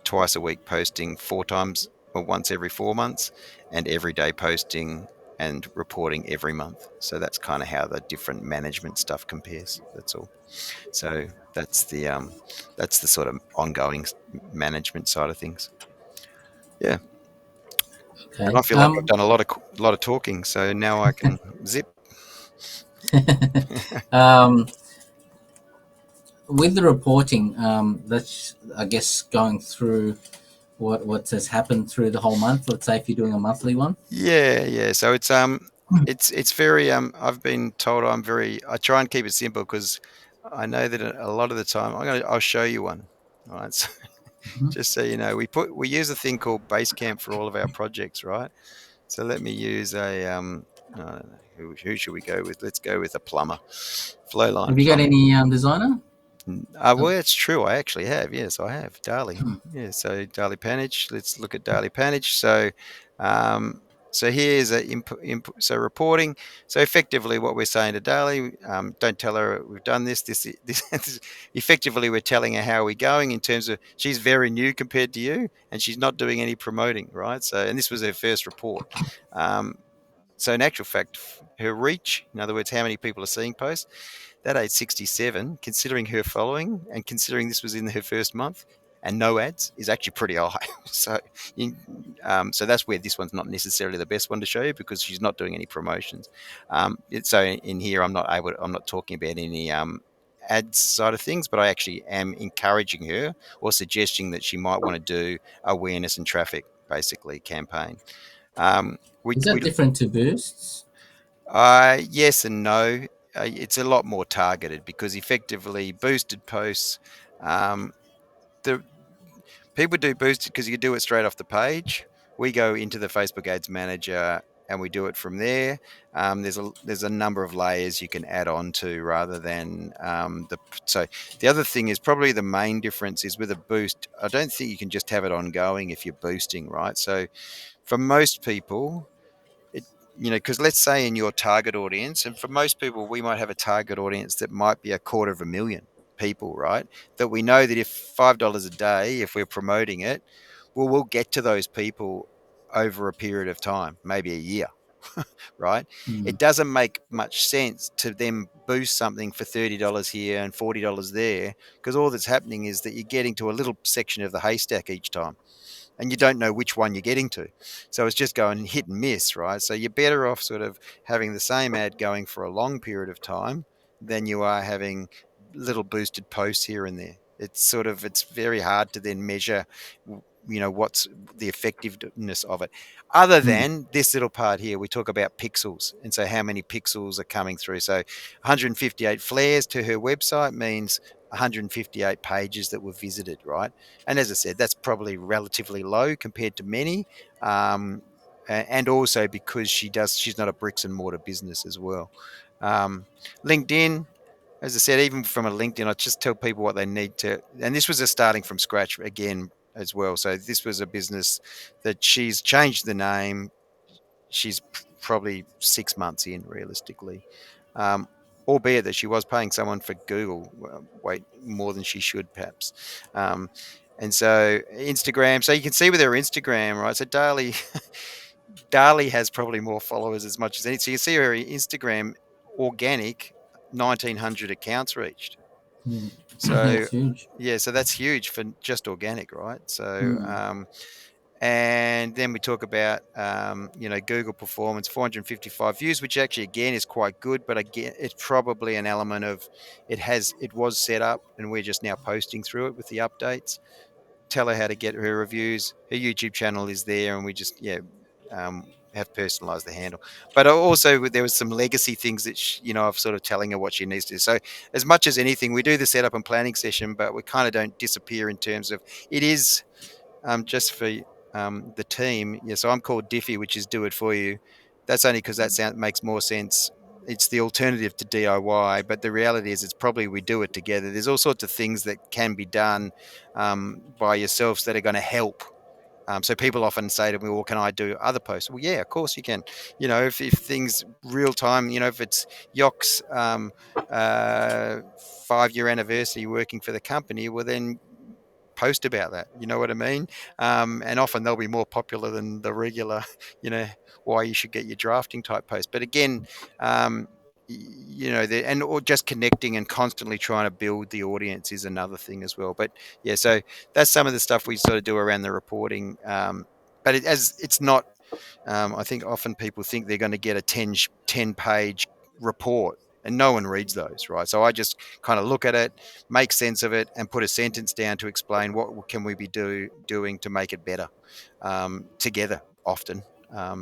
twice a week posting 4 times or once every 4 months, and everyday posting and reporting every month. So that's kind of how the different management stuff compares. That's all. So that's the sort of ongoing management side of things. Yeah, and Okay. I feel like I've done a lot of talking, so now I can zip. um, with the reporting, that's, I guess, going through what has happened through the whole month. Let's say if you're doing a monthly one. Yeah, yeah. So it's very I've been told I try and keep it simple because I know that a lot of the time I'll show you one. All right. So Mhm. just so you know, we use a thing called Basecamp for all of our projects, right? So let me use I don't know, who should we go with? Let's go with a plumber, Flowline Have you got Plumbing. any designer? Well, it's true. I actually have. Yes, I have. Darley. Hmm. Yeah. So Darley Panage. Let's look at Darley Panage. Um, so here's a input. So reporting. So effectively, what we're saying to Darley, don't tell her we've done this. Effectively, we're telling her how we're going in terms of she's very new compared to you, and she's not doing any promoting, right? So, and this was her first report. Um, so in actual fact, her reach, in other words, how many people are seeing posts, that age 67, considering her following and considering this was in her first month and no ads, is actually pretty high. So, so that's where this one's not necessarily the best one to show you because she's not doing any promotions. So in here, I'm not talking about any ads side of things, but I actually am encouraging her or suggesting that she might want to do awareness and traffic, basically campaign. Um, we, Is we that different to boosts? Yes and no. It's a lot more targeted because effectively boosted posts, um, the people do boosted because you do it straight off the page. We go into the Facebook Ads Manager and we do it from there. There's a number of layers you can add on to rather than the. So the other thing is probably the main difference is with a boost. I don't think you can just have it ongoing if you're boosting, right? So for most people, it because let's say in your target audience, and for most people we might have a target audience that might be 250,000 people, right? That we know that if $5 a day, if we're promoting it, well, we'll get to those people over a period of time, maybe a year, right? Mm. It doesn't make much sense to then boost something for $30 here and $40 there, because all that's happening is that you're getting to a little section of the haystack each time and you don't know which one you're getting to. So it's just going hit and miss, right? So you're better off sort of having the same ad going for a long period of time than you are having little boosted posts here and there. It's very hard to then measure, what's the effectiveness of it. Other Mm. than this little part here, we talk about pixels, and so how many pixels are coming through. So 158 flares to her website means 158 pages that were visited, right? And as I said, that's probably relatively low compared to many, and also because she's not a bricks and mortar business as well. Um, LinkedIn, as I said, even from a LinkedIn, I just tell people what they need to. And this was a starting from scratch again as well. So this was a business that she's changed the name. She's probably 6 months in, realistically. Um, Albeit that she was paying someone for Google, wait, more than she should, perhaps. Um, and so Instagram, so you can see with her Instagram, right? So Darley has probably more followers as much as any. So you see her Instagram organic, 1,900 accounts reached. Mm. So That's huge. yeah, so that's huge for just organic, right? So Mm. and then we talk about Google performance, 455 views, which actually again is quite good, but again it's probably an element of it was set up and we're just now posting through it with the updates. Tell her how to get her reviews. Her YouTube channel is there, and we just have personalized the handle. But also there was some legacy things that I've sort of telling her what she needs to do. So as much as anything, we do the setup and planning session, but we kind of don't disappear in terms of it is just for the team. Yeah, so I'm called Diffy, which is do it for you. That's only because makes more sense. It's the alternative to DIY, but the reality is it's probably we do it together. There's all sorts of things that can be done by yourselves that are going to help. So people often say to me, "Well, can I do other posts?" Well, yeah, of course you can. If things real time, if it's Yock's uh, 5-year anniversary working for the company, well then post about that. You know what I mean? And often they'll be more popular than the regular, you know, why you should get your drafting type post. But again, you know, and or just connecting and constantly trying to build the audience is another thing as well. But yeah, so that's some of the stuff we sort of do around the reporting. But as it's not, I think often people think they're going to get a 10-page report, and no one reads those, right? So I just kind of look at it, make sense of it, and put a sentence down to explain what can we be doing to make it better together. Often,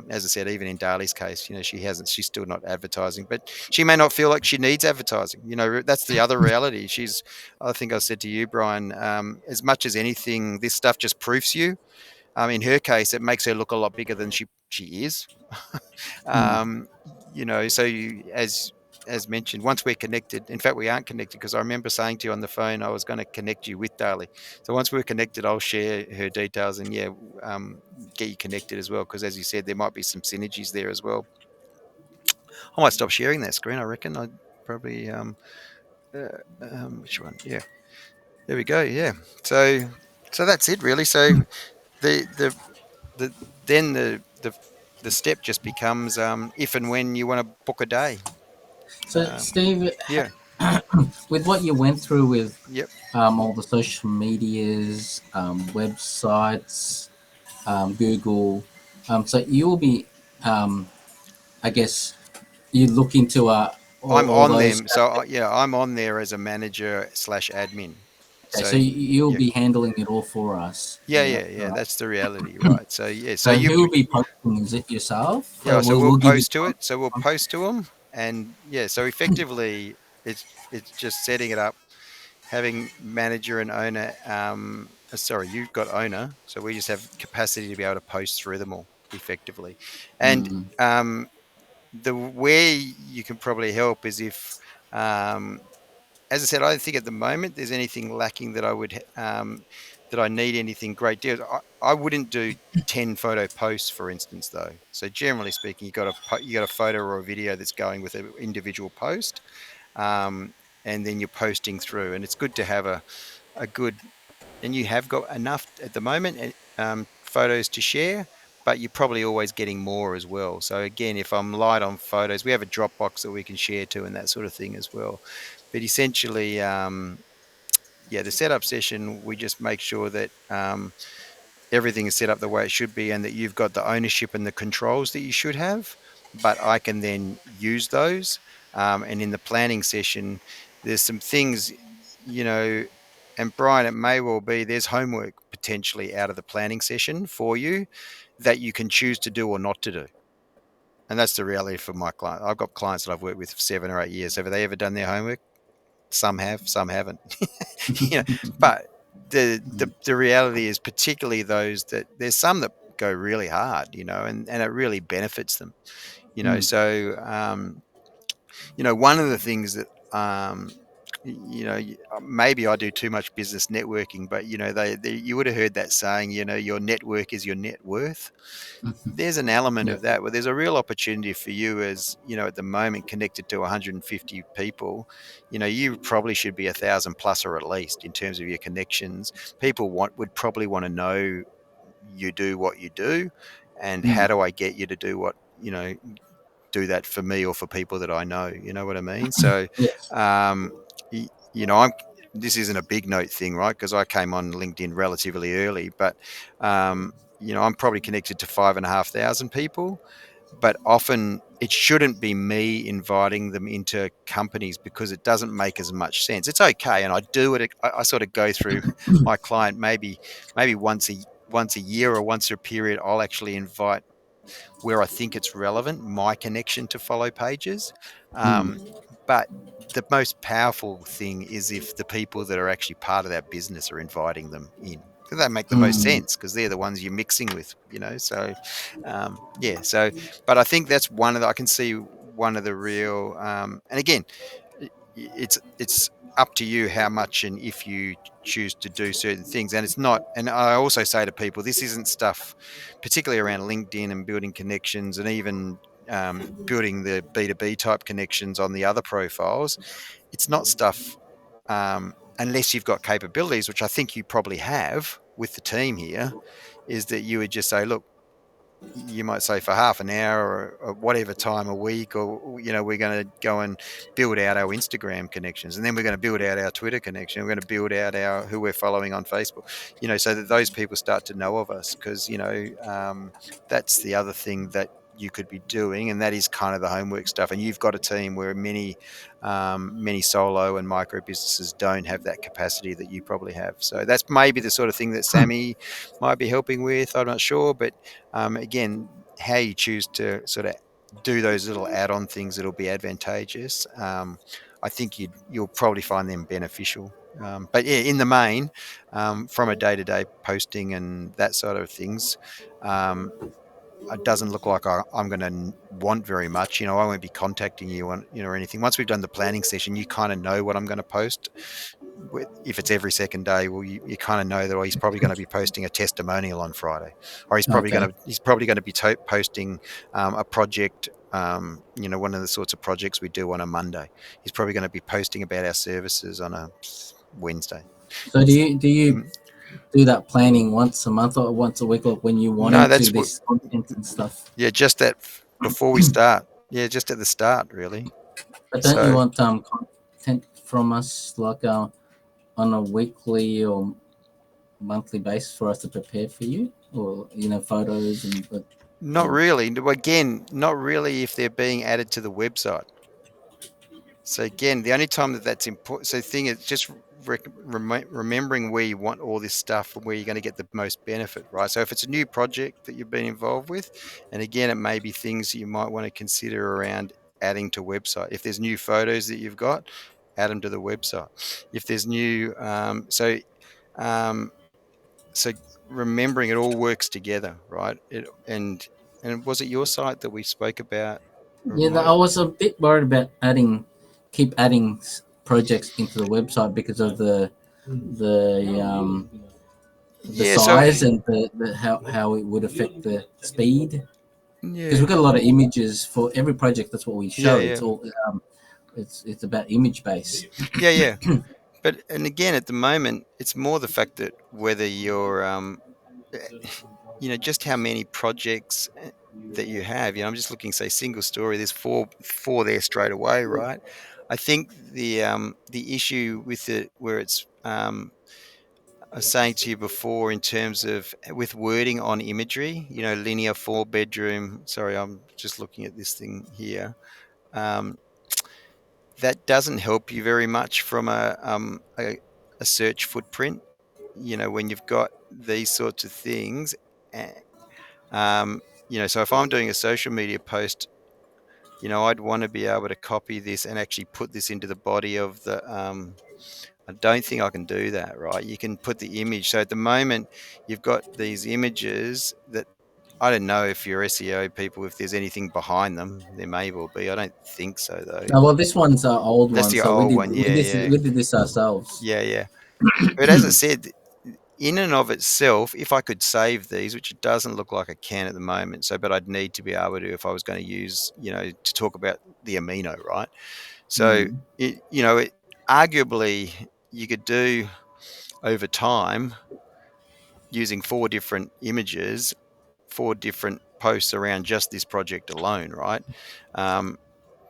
as I said, even in Dali's case, you know, she's still not advertising, but she may not feel like she needs advertising. You know, that's the other reality. I think I said to you, Brian, as much as anything, this stuff just proofs you. In her case, it makes her look a lot bigger than she is. Mm. um, you know, so as mentioned, once we're connected, in fact, we aren't connected because I remember saying to you on the phone I was going to connect you with Daly. So once we're connected, I'll share her details and yeah, get you connected as well. Because as you said, there might be some synergies there as well. I might stop sharing that screen. I reckon I'd probably uh, which one? Yeah, there we go. Yeah, so that's it really. So the the the then the step just becomes if and when you want to book a day. So, Um, Steve, yeah, with what you went through with yep. all the social medias, websites, Google, so you will be, I guess, you look into I'm all on those. them, so yeah, I'm on there as a manager slash admin. Okay, So so you'll yeah, be handling it all for us. yeah, Is that yeah, yeah. right? That's the reality, right? So yeah, so So who will be posting? Is it yourself? yeah, so we'll We'll give you post to it. So we'll post to them, and yeah, so effectively, it's just setting it up, having manager and owner. Sorry, you've got owner, so we just have capacity to be able to post through them all effectively, and Mm, um, the way you can probably help is if, as I said, I don't think at the moment there's anything lacking that I would that I need anything great deals. I wouldn't do 10 photo posts, for instance, though. So generally speaking, you got a photo or a video that's going with an individual post, um, and then you're posting through. And it's good to have a good, and you have got enough at the moment photos to share, but you're probably always getting more as well. So again, if I'm light on photos, we have a Dropbox that we can share to and that sort of thing as well. But essentially, yeah, the setup session, we just make sure that everything is set up the way it should be and that you've got the ownership and the controls that you should have. But I can then use those. And in the planning session, there's some things, you know, and Brian, it may well be there's homework potentially out of the planning session for you that you can choose to do or not to do. And that's the reality for my client. I've got clients that I've worked with for 7 or 8 years. Have they ever done their homework? Some have, some haven't. you know, but the reality is particularly those that there's some that go really hard, you know, and it really benefits them, you know. mm, So you know, one of the things that you know, maybe I do too much business networking, but you know, you would have heard that saying, you know, your network is your net worth. There's an element yeah. of that where there's a real opportunity for you as, you know, at the moment connected to 150 people. You know, you probably should be 1,000 plus or at least in terms of your connections. People would probably want to know you do what you do, and how Mm, do I get you to do what, you know, do that for me or for people that I know. You know what I mean? So, yes. um, you know, this isn't a big note thing, right? Because I came on LinkedIn relatively early, but you know, I'm probably connected to 5,500 people, but often it shouldn't be me inviting them into companies because it doesn't make as much sense. It's okay, and I do it. I sort of go through my client maybe once a year or once a period. I'll actually invite where I think it's relevant, my connection to follow pages. Um, Mm, but the most powerful thing is if the people that are actually part of that business are inviting them in. They make the most mm, sense because they're the ones you're mixing with, you know. So, yeah. So, but I think that's I can see one of the real. And again, it's up to you how much and if you choose to do certain things. And it's not. And I also say to people, this isn't stuff, particularly around LinkedIn and building connections, and even building the B2B type connections on the other profiles. It's not stuff. unless you've got capabilities, which I think you probably have with the team here, is that you would just say, look, you might say for half an hour or whatever time a week, or we're going to go and build out our Instagram connections, and then we're going to build out our Twitter connection. We're going to build out our who we're following on Facebook, so that those people start to know of us, because that's the other thing that you could be doing, and that is kind of the homework stuff. And you've got a team where many solo and micro businesses don't have that capacity that you probably have. So that's maybe the sort of thing that Sammy might be helping with. I'm not sure, but again, how you choose to sort of do those little add-on things that'll be advantageous, I think you'll probably find them beneficial. But yeah, in the main, from a day-to-day posting and that sort of things, it doesn't look like I'm going to want very much. I won't be contacting you on, or anything. Once we've done the planning session, you kind of know what I'm going to post. If it's every second day, well, you kind of know that he's probably going to be posting a testimonial on Friday, or he's probably Okay. going to be posting a project. One of the sorts of projects we do on a Monday. He's probably going to be posting about our services on a Wednesday. So It's do you mm, do that planning once a month or once a week, or when you want no, into that's what. this content and stuff? Yeah, just that before we start. Yeah, just at the start, really. But don't you So want content from us like on a weekly or monthly basis for us to prepare for you, or photos and not really. Again, not really if they're being added to the website. So again, the only time that's important. So the thing is just remembering where you want all this stuff and where you're going to get the most benefit, right? So if it's a new project that you've been involved with, and again, it may be things you might want to consider around adding to website. If there's new photos that you've got, add them to the website. If there's new, um, so remembering it all works together, right? And was it your site that we spoke about? Or yeah. might I have, was a bit worried about keep adding projects into the website because of the yeah. So size and the how it would affect the speed, because yeah, we've got a lot of images for every project. That's what we yeah, show. yeah, It's all it's about image base. yeah, yeah. But and again, at the moment, it's more the fact that whether you're, eh, just how many projects that you have. I'm just looking, say, single story. There's four there straight away, right? I think the issue with it, where it's I was saying to you before in terms of with wording on imagery, linear four bedroom. Sorry, I'm just looking at this thing here. Um, that doesn't help you very much from a search footprint. When you've got these sorts of things, eh, so if I'm doing a social media post, I'd want to be able to copy this and actually put this into the body of the. I don't think I can do that, right? You can put the image. So at the moment, you've got these images that I don't know if your SEO people, if there's anything behind them. There may well be. I don't think so, though. Oh, well, this one's our old That's one, the so we old did one. Yeah, yeah, we did this ourselves. yeah, yeah. But as I said, in and of itself, if I could save these, which it doesn't look like I can at the moment, but I'd need to be able to if I was going to use, to talk about the amino, right? So, Mm. arguably, you could do over time using four different images, four different posts around just this project alone, right? Um,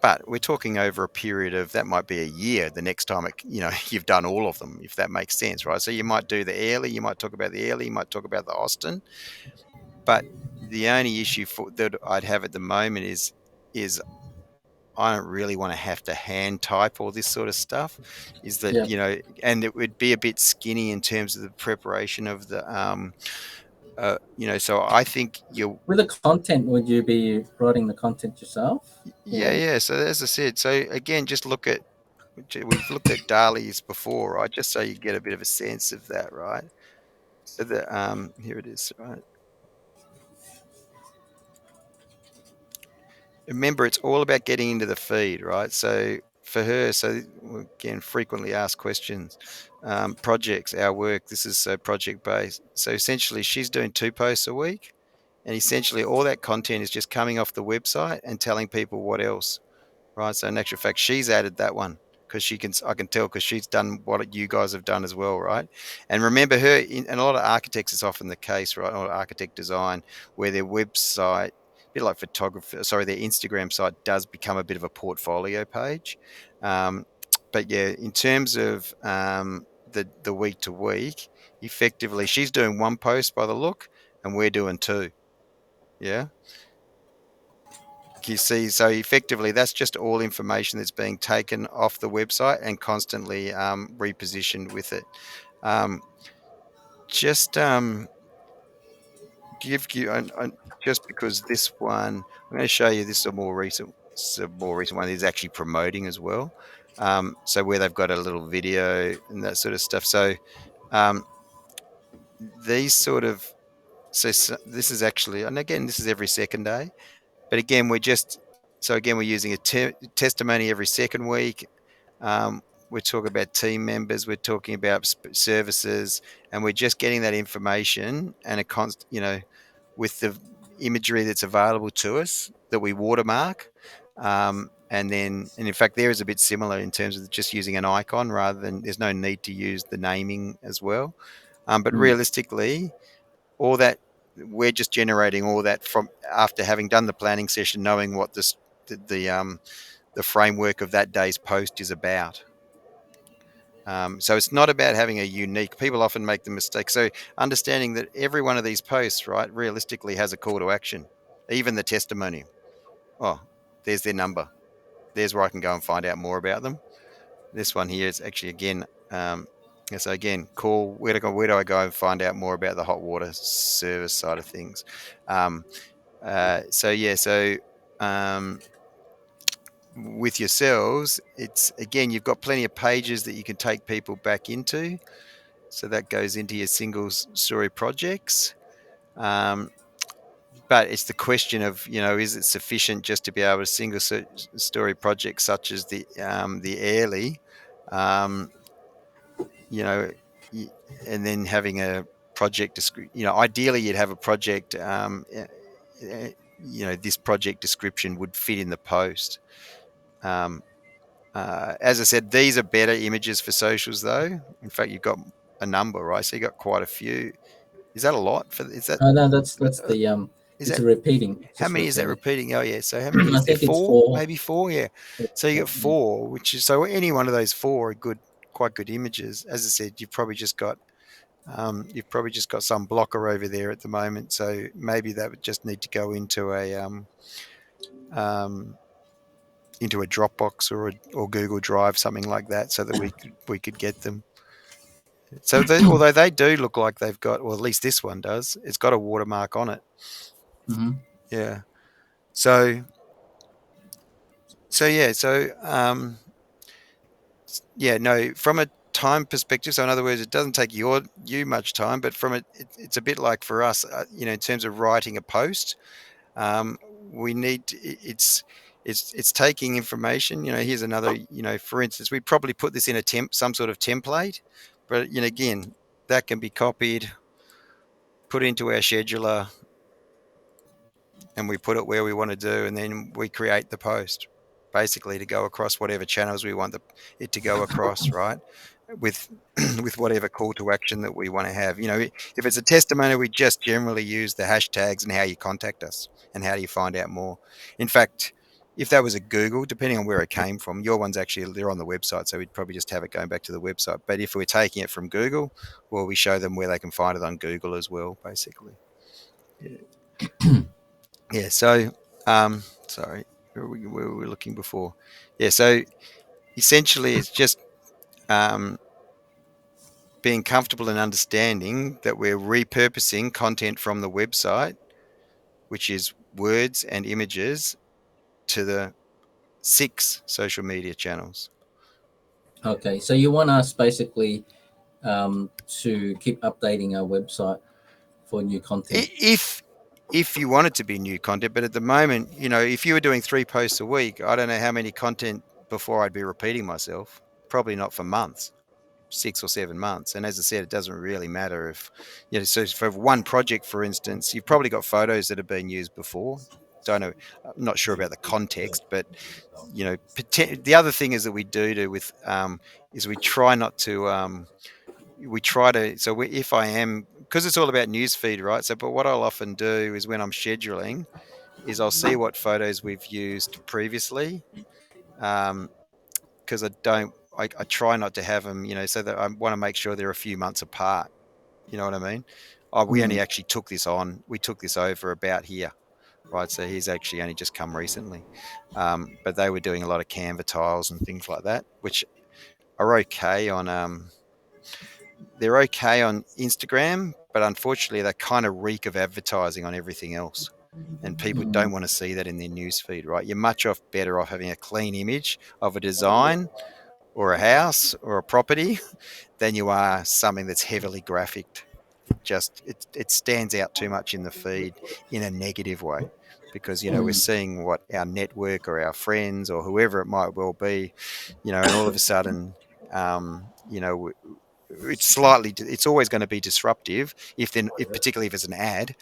but we're talking over a period of that might be a year. The next time you've done all of them, if that makes sense, right? So you might do the Airlie, you might talk about the Airlie, you might talk about the Austin, but the only issue that I'd have at the moment is I don't really want to have to hand type all this sort of stuff. Is that Yeah. and it would be a bit skinny in terms of the preparation of the So I think you With the content, would you be writing the content yourself, yeah, or yeah. So as I said, so again, just look at we've looked at Dali's before, right? Just so you get a bit of a sense of that, right? So the here it is, right? Remember, it's all about getting into the feed, right? So for her, so again, frequently asked questions, projects, our work. This is so project based. So essentially, she's doing 2 posts a week, and essentially all that content is just coming off the website and telling people what else, right? So in actual fact, she's added that one because I can tell because she's done what you guys have done as well, right? And remember her, and a lot of architects, is often the case, right? Or architect design, where their website, a bit like photography, sorry, their Instagram site does become a bit of a portfolio page. Um, but yeah, in terms of the week to week, effectively, she's doing one post by the look, and we're doing two. Yeah. You see, so effectively, that's just all information that's being taken off the website and constantly repositioned with it. Um, just give you, just because this one, I'm going to show you. This is a more recent, one. Is actually promoting as well. So where they've got a little video and that sort of stuff. So um, these sort of, so this is actually, and again, this is every second day. But again, we're using a testimony every second week. Um, we're talking about team members. We're talking about services, and we're just getting that information and with the imagery that's available to us that we watermark. And in fact, there is a bit similar in terms of just using an icon rather than, there's no need to use the naming as well. But Mm. realistically, all that, we're just generating all that from after having done the planning session, knowing what the framework of that day's post is about. So it's not about having a unique. People often make the mistake. So understanding that every one of these posts, right, realistically has a call to action. Even the testimony. Oh, there's their number. There's where I can go and find out more about them. This one here is actually, again, so again, call, where do I go and find out more about the hot water service side of things? So yeah, so with yourselves, it's, again, you've got plenty of pages that you can take people back into. So that goes into your single story projects. But it's the question of, is it sufficient just to be able to single story projects such as the Airly, you know, and then having a project description. Ideally you'd have a project. This project description would fit in the post. Um, as I said, these are better images for socials, though. In fact, you've got a number, right? So you got quite a few. Is that a lot? No, that's the Is it's that, a repeating. It's how just many is that repeating. repeating? Oh yeah. So how many I is there? think it's Four, four. maybe four. Yeah. So you got Yeah. four, which is, so any one of those four are good, quite good images. As I said, you've probably just got some blocker over there at the moment. So maybe that would just need to go um, into a Dropbox or Google Drive, something like that, so that we could get them. So although they do look like they've got, or at least this one does, it's got a watermark on it. Mm-hmm. Yeah. So yeah. So yeah. No, from a time perspective. So in other words, it doesn't take you much time, but it's a bit like for us, in terms of writing a post. We need to, it's taking information. Here's another. For instance, we probably put this in some sort of template, but again, that can be copied, put into our scheduler, and we put it where we want to do, and then we create the post, basically to go across whatever channels we want it to go across, right? With with whatever call to action that we want to have. If it's a testimony, we just generally use the hashtags and how you contact us and how do you find out more. In fact, if that was a Google, depending on where it came from, your one's actually, they're on the website, so we'd probably just have it going back to the website. But if we're taking it from Google, well, we show them where they can find it on Google as well, basically. Yeah. Yeah. So, sorry, where were we looking before? Yeah. So essentially, it's just being comfortable and understanding that we're repurposing content from the website, which is words and images, to the 6 social media channels. Okay, so you want us basically to keep updating our website for new content. If you want it to be new content, but at the moment, if you were doing 3 posts a week, I don't know how many content before I'd be repeating myself. Probably not for months, 6 or 7 months. And as I said, it doesn't really matter if, so for one project, for instance, you've probably got photos that have been used before. don't know. I'm not sure about the context, but the other thing is that we do with is we try not to we try to so if I am, because it's all about newsfeed, right? So but what I'll often do is when I'm scheduling is I'll see what photos we've used previously, because I try not to have them, so that I want to make sure they're a few months apart. You know what I mean? Oh, we only Mm. actually we took this over about here, right? So he's actually only just come recently. But they were doing a lot of Canva tiles and things like that, which are okay on they're okay on Instagram, but unfortunately they kind of reek of advertising on everything else. And people don't Mm. want to see that in their newsfeed, right? You're much better off having a clean image of a design or a house or a property than you are something that's heavily graphicked. It stands out too much in the feed in a negative way, because we're Mm. seeing what our network or our friends or whoever it might well be, and all of a sudden, it's always going to be disruptive if particularly if it's an ad.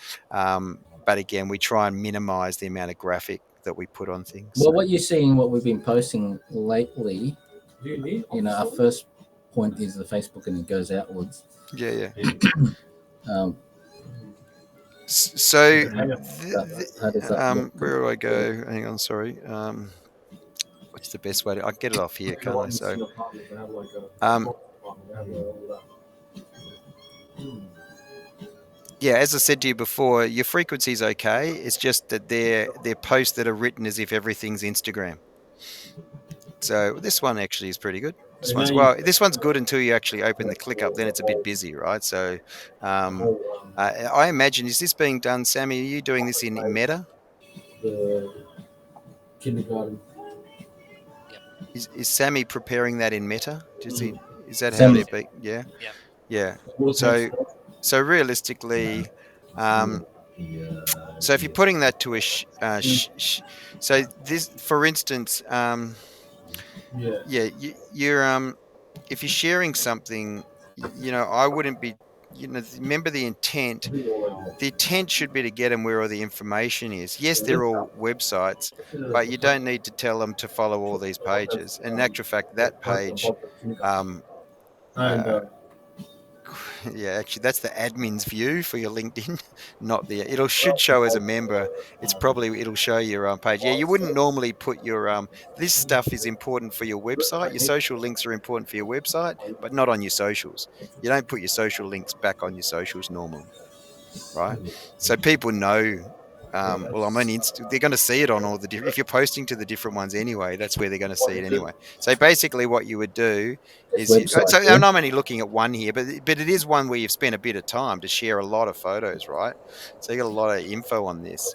But again, we try and minimize the amount of graphic that we put on things. Well, So what you're seeing, what we've been posting lately, our first point is the Facebook and it goes outwards. yeah. Um, So how does that look? where do I go? Hang on, sorry. What's the best way to? I get it off here, can't I? So um, yeah, as I said to you before, your frequency's okay. It's just that they're posts that are written as if everything's Instagram. So this one actually is pretty good. This one's good until you actually open the click up. Then it's a bit busy, right? So I imagine, is this being done, Sammy? Are you doing this in Meta? The kindergarten. Yep. Is Sammy preparing that in Meta? Is that how Sammy. they're being? Yeah, Yep. yeah. So realistically, um, so if you're putting that to a so this, for instance, yeah, if you're sharing something, I wouldn't be, remember the intent. The intent should be to get them where all the information is. Yes, they're all websites, but you don't need to tell them to follow all these pages. In actual fact, that page, um, And uh, yeah, actually, that's the admin's view for your LinkedIn, not the. It'll should show as a member. It'll show your page. Yeah, you wouldn't normally put your This stuff is important for your website. Your social links are important for your website, but not on your socials. You don't put your social links back on your socials normally, right? So people know. Well, I'm on they're going to see it on all the different. If you're posting to the different ones anyway, that's where they're going to see it anyway. So basically, what you would do is website. so Yeah. and I'm only looking at one here, but it is one where you've spent a bit of time to share a lot of photos, right? So you got a lot of info on this.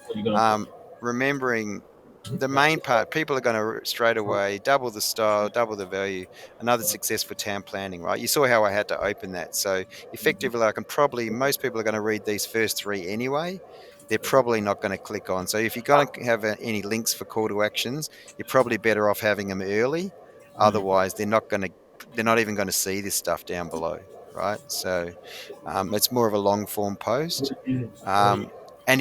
Remembering the main part, people are going to straight away double the style, double the value. Another success for town planning, right? You saw how I had to open that. So effectively, most people are going to read these first three anyway. They're probably not going to click on. So if you're going to have any links for call to actions, you're probably better off having them early. Otherwise, they're not even going to see this stuff down below, right? So it's more of a long form post. And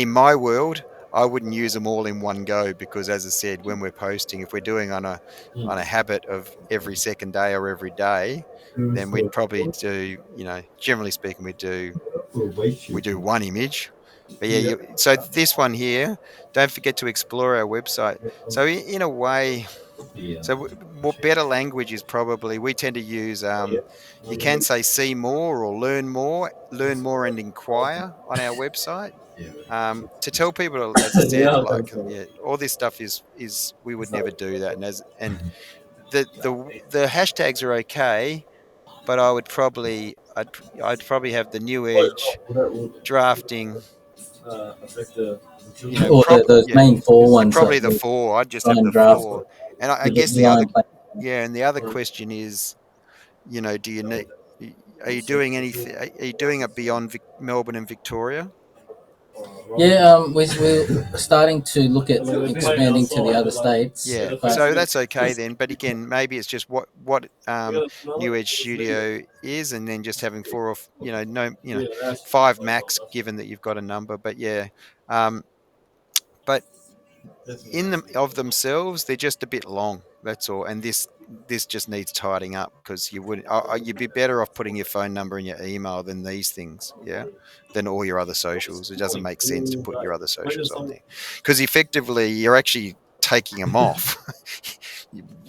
in my world, I wouldn't use them all in one go, because, as I said, when we're posting, if we're doing on a habit of every second day or every day, then we'd probably do, generally speaking, we do one image. But yeah, so this one here, don't forget to explore our website. So in a way, so more better language is probably, we tend to use, you can say see more or learn more and inquire on our website. To tell people, as I said, like, yeah, all this stuff is we would never do that. And the hashtags are okay, but I'd probably have the new edge drafting, Or those yeah, main four ones probably that the we four. I'd just try have and the draft four. And I the guess the other, design plan. yeah, and the other question is, do you need? Are you doing anything? Are you doing it beyond Melbourne and Victoria? Yeah, we're starting to look at expanding to the other states. Yeah, But so that's okay then. But again, maybe it's just what New Edge Studio is, and then just having four or no, five max, given that you've got a number. But yeah, um, but in them of themselves, they're just a bit long. That's all. And this just needs tidying up because you'd be better off putting your phone number and your email than these things, yeah, than all your other socials. It doesn't make sense to put your other socials on there because effectively you're actually taking them off.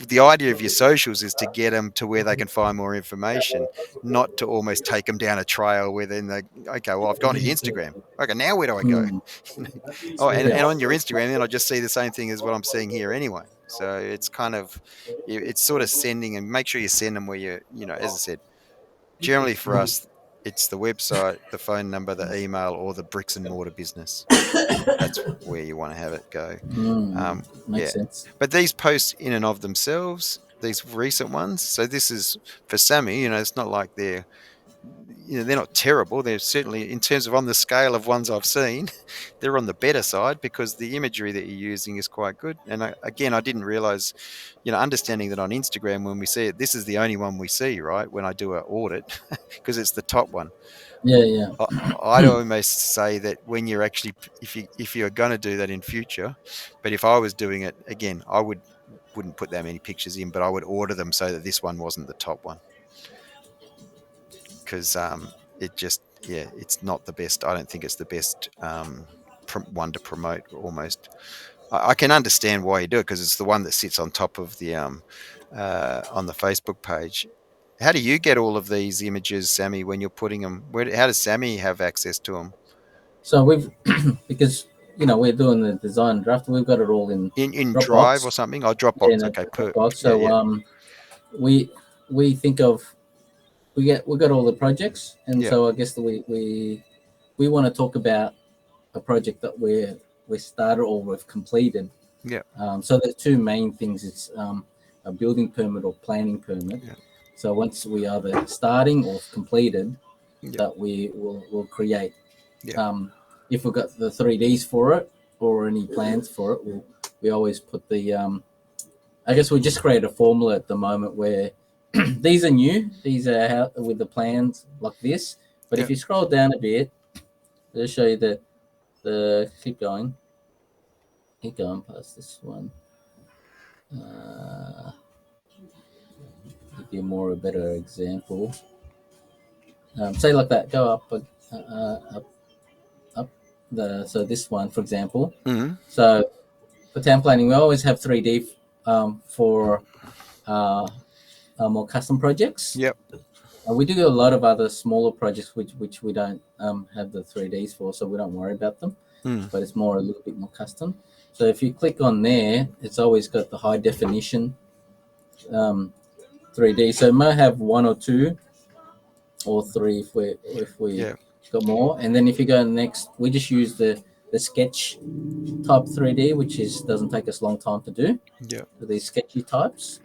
The idea of your socials is to get them to where they can find more information, not to almost take them down a trail where then they, okay, well, I've gone to Instagram. Okay, now where do I go? Mm. Oh, Yeah. and on your Instagram, then I just see the same thing as what I'm seeing here anyway. So it's kind of, it's sort of sending, and make sure you send them where as I said, generally for us, it's the website, the phone number, the email, or the bricks and mortar business. That's where you want to have it go. Mm. Yeah. Makes sense. But these posts in and of themselves, these recent ones, so this is for Sammy, it's not like they're not terrible. They're certainly, in terms of on the scale of ones I've seen, they're on the better side because the imagery that you're using is quite good. And again, I didn't realize, understanding that on Instagram, when we see it, this is the only one we see, right? When I do an audit, because it's the top one. Yeah, yeah. I, I'd almost say that when you're actually, if you're going to do that in future, but if I was doing it again, wouldn't put that many pictures in, but I would order them so that this one wasn't the top one because it just, yeah, it's not the best. I don't think it's the best one to promote. Almost, I can understand why you do it because it's the one that sits on top of the on the Facebook page. How do you get all of these images, Sammy, when you're putting them? How does Sammy have access to them? So we've because we're doing the design draft. We've got it all in In Drive or Dropbox. something? Oh, Yeah, in Dropbox. a Okay, Dropbox. yeah, So yeah, we we think of we got all the projects, and yeah, so I guess that we want to talk about a project that we started or we've completed. yeah, So the two main things is a building permit or planning permit. yeah, So once we either starting or completed, yeah, that we will create. yeah. Um, if we've got the 3Ds for it or any plans for it, we always put the. I guess we just create a formula at the moment where these are new. These are how, with the plans like this. But Yeah. if you scroll down a bit, I'll show you the keep going past this one. Uh, give you more a better example. Say like that. Go up, up, up. So this one, for example. Mm-hmm. So for town planning, we always have 3D for more custom projects. Yep. We do a lot of other smaller projects which we don't have the 3Ds for, so we don't worry about them. Mm. But it's more a little bit more custom. So if you click on there, it's always got the high definition 3D. So it might have one or two or three if we Yeah. got more. And then if you go next, we just use the sketch type 3D, which doesn't take us a long time to do. Yeah. These sketchy types.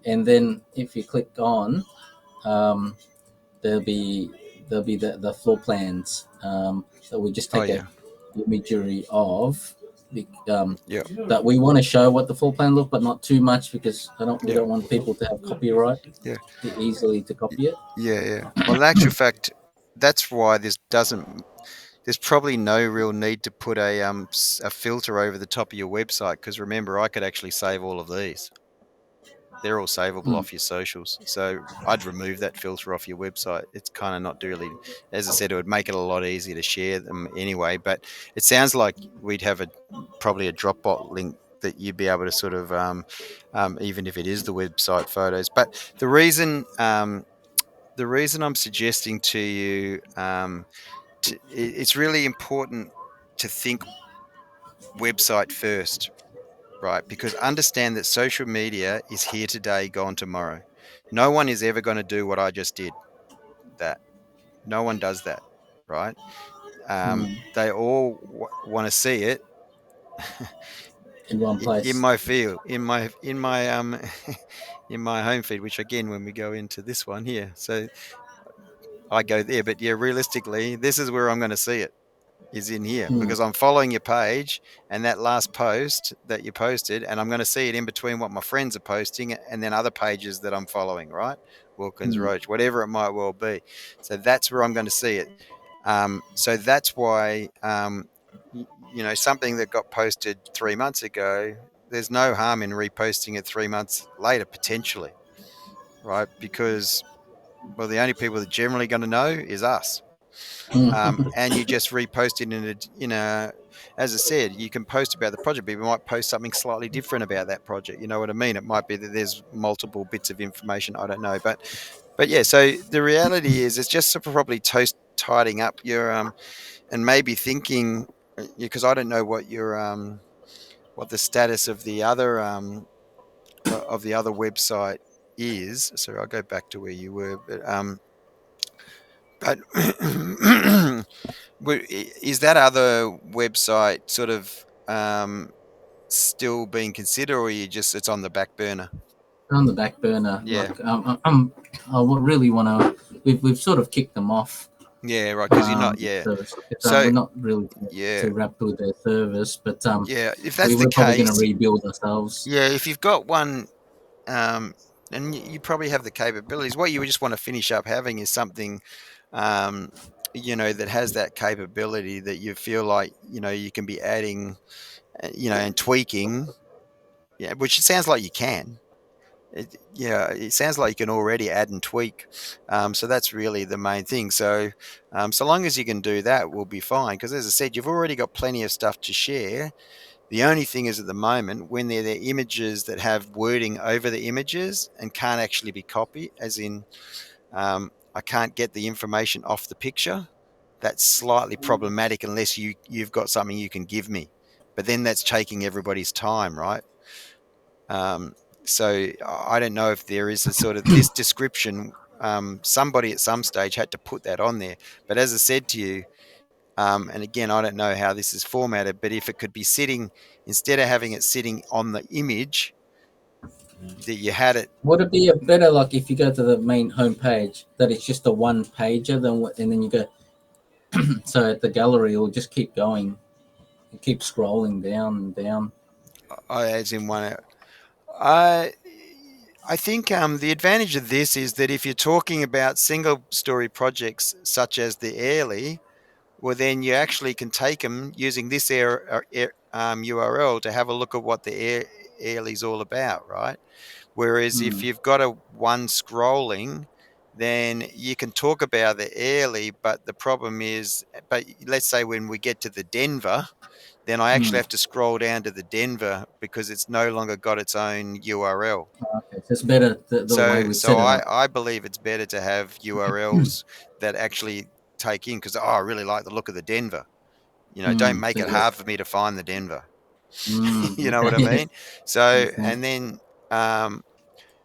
And then if you click on, um, there'll be the floor plans that we just Oh, take a yeah. imagery of Yeah. that we want to show what the floor plan look, but not too much because we Yeah. don't want people to have copyright Yeah. easily to copy it. Yeah. Yeah. Well, in actual fact, that's why there's probably no real need to put a filter over the top of your website because remember, I could actually save all of these. They're all savable Hmm. off your socials. So I'd remove that filter off your website. It's kind of not really, as I said, it would make it a lot easier to share them anyway. But it sounds like we'd have probably a Dropbox link that you'd be able to sort of, even if it is the website photos. But the reason I'm suggesting to you, it's really important to think website first, right? Because understand that social media is here today, gone tomorrow. No one is ever going to do what I just did. That no one does that, right? Hmm. They all want to see it In one in place. my field, in my in my home feed. Which again, when we go into this one here, so I go there. But yeah, realistically, this is where I'm going to see it. Is in here Hmm. because I'm following your page and that last post that you posted, and I'm going to see it in between what my friends are posting and then other pages that I'm following, right? Wilkins Hmm. Roach, whatever it might well be. So that's where I'm going to see it. So that's why something that got posted 3 months ago, there's no harm in reposting it 3 months later, potentially, right? Because, well, the only people that are generally going to know is us. And you just repost it as I said, you can post about the project, but you might post something slightly different about that project. You know what I mean? It might be that there's multiple bits of information. I don't know, but yeah. So the reality is, it's just sort of probably tidying up your and maybe thinking, because I don't know what the status of the other website is. So I'll go back to where you were, but is that other website sort of still being considered, or it's on the back burner? On the back burner. Yeah, Like I really want to. We've sort of kicked them off. yeah, right. Because you're not, yeah. Service. So We're not really yeah, too wrapped with their service, but yeah. If that's the we're probably going to case, rebuild ourselves. yeah. If you've got one, um, and you probably have the capabilities, what you would just want to finish up having is something, um, that has that capability that you feel like you can be adding, and tweaking. Yeah, which it sounds like you can. Yeah, it sounds like you can already add and tweak. So that's really the main thing. So, so long as you can do that, we'll be fine. Because as I said, you've already got plenty of stuff to share. The only thing is, at the moment, when they're images that have wording over the images and can't actually be copied, as in, I can't get the information off the picture. That's slightly problematic unless you've got something you can give me. But then that's taking everybody's time, right? Um, so I don't know if there is a sort of this description. Somebody at some stage had to put that on there. But as I said to you, and again, I don't know how this is formatted, but if it could be sitting, instead of having it sitting on the image, that you had it. Would it be a better, like, if you go to the main homepage, that it's just a one pager, and then you go, so at the gallery it'll just keep going, keep scrolling down and down. As in one. I I think the advantage of this is that if you're talking about single story projects such as the Airlie, well, then you actually can take them using this URL to have a look at what the Airlie's all about, right? Whereas if Mm. you've got a one scrolling, then you can talk about the Airlie, but the problem is, but let's say when we get to the Denver, then I actually Mm. have to scroll down to the Denver because it's no longer got its own URL. Okay, so it's better the way So, we so set it I, up. I believe it's better to have URLs that actually take in, because I really like the look of the Denver. Don't make So it hard for me to find the Denver. You know what I okay. mean? So, Understand. and then,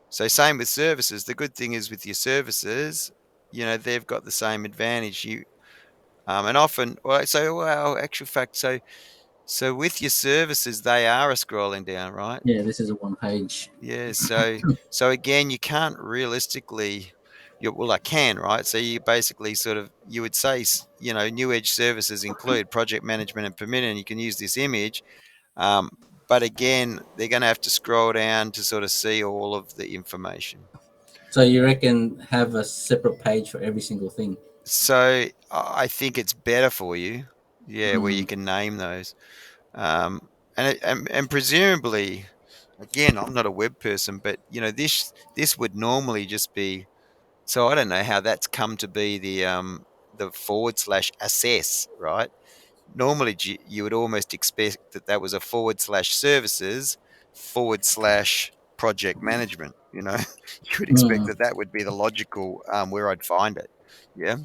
so same with services. The good thing is with your services, they've got the same advantage. And often, actual fact, so with your services, they are a scrolling down, right? Yeah, this is a one page. Yeah, so again, you can't realistically, well, I can, right? So you basically you would say, new Edge services include project management and permitting, and you can use this image. Um, but again, they're going to have to scroll down to sort of see all of the information. So you reckon have a separate page for every single thing? So I think it's better for you, yeah, where you Mm. can name those. And presumably, again, I'm not a web person, but this would normally just be. So I don't know how that's come to be the / assess, right? Normally, you would almost expect that was a / services / project management. You would expect Mm. that would be the logical where I'd find it. Yeah.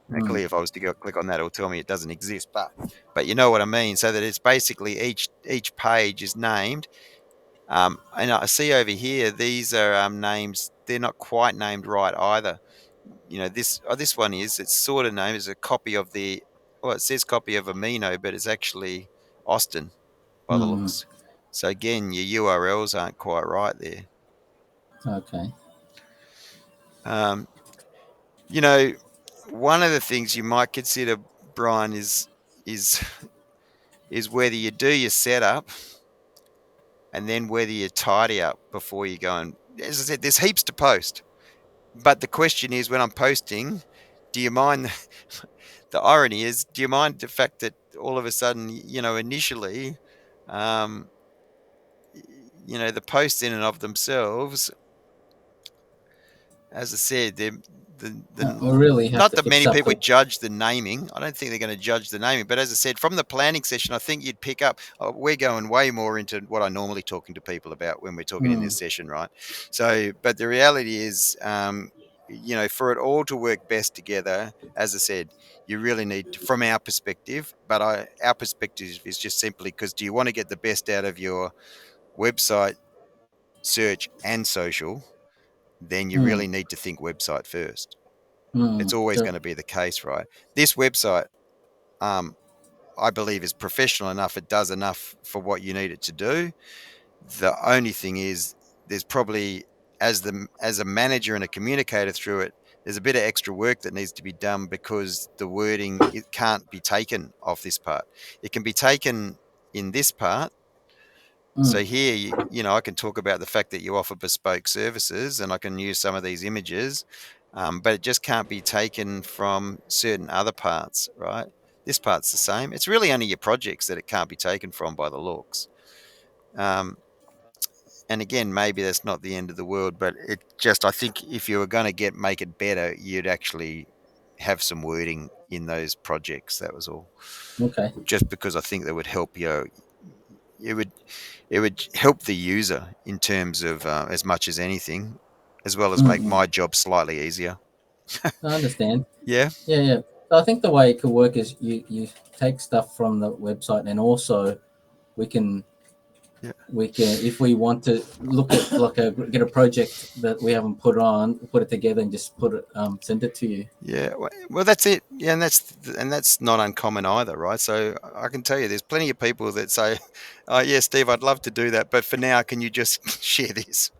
And Mm. clearly, if I was to go click on that, it'll tell me it doesn't exist. But you know what I mean. So that it's basically each page is named. And I see over here these are names. They're not quite named right either. This one is. It's sort of named as a copy of the. Well, it says copy of Amino, but it's actually Austin by the Mm. looks. So again, your URLs aren't quite right there. Okay. Um, you know, one of the things you might consider, Brian, is is whether you do your setup and then whether you tidy up before you go. And as I said, there's heaps to post, but the question is, when I'm posting, do you mind? The irony is, do you mind the fact that all of a sudden, initially, um, the posts in and of themselves, as I said, We really have not to that fix many up people the. judge the naming. I don't think they're going to judge the naming. But as I said, from the planning session, I think you'd pick up. We're going way more into what I normally talking to people about when we're talking in Mm, this session, right? So, but the reality is, for it all to work best together, as I said, you really need, from our perspective. But our perspective is just simply because, do you want to get the best out of your website, search, and social? Then you mm, really need to think website first. It's mm. always So going to be the case, right? This website, um, I believe, is professional enough. It does enough for what you need it to do. The only thing is, there's probably, as a manager and a communicator through it, there's a bit of extra work that needs to be done because the wording, it can't be taken off this part. It can be taken in this part. mm, So here, I can talk about the fact that you offer bespoke services, and I can use some of these images, but it just can't be taken from certain other parts, right? This part's the same. It's really only your projects that it can't be taken from by the looks. Um, and again, maybe that's not the end of the world, but it just, I think if you were going to make it better, you'd actually have some wording in those projects. That was all. okay. Just because I think that would help you. It would it would help the user in terms of, as much as anything, as well as make Mm, my job slightly easier. I understand. Yeah, Yeah, yeah. So I think the way it could work is you take stuff from the website, and also we can yeah, if we want to look at like get a project that we haven't put on, put it together and just put it send it to you. yeah. Well, that's it. Yeah, and that's not uncommon either, right? So I can tell you, there's plenty of people that say, "Oh, yeah, Steve, I'd love to do that, but for now, can you just share this?"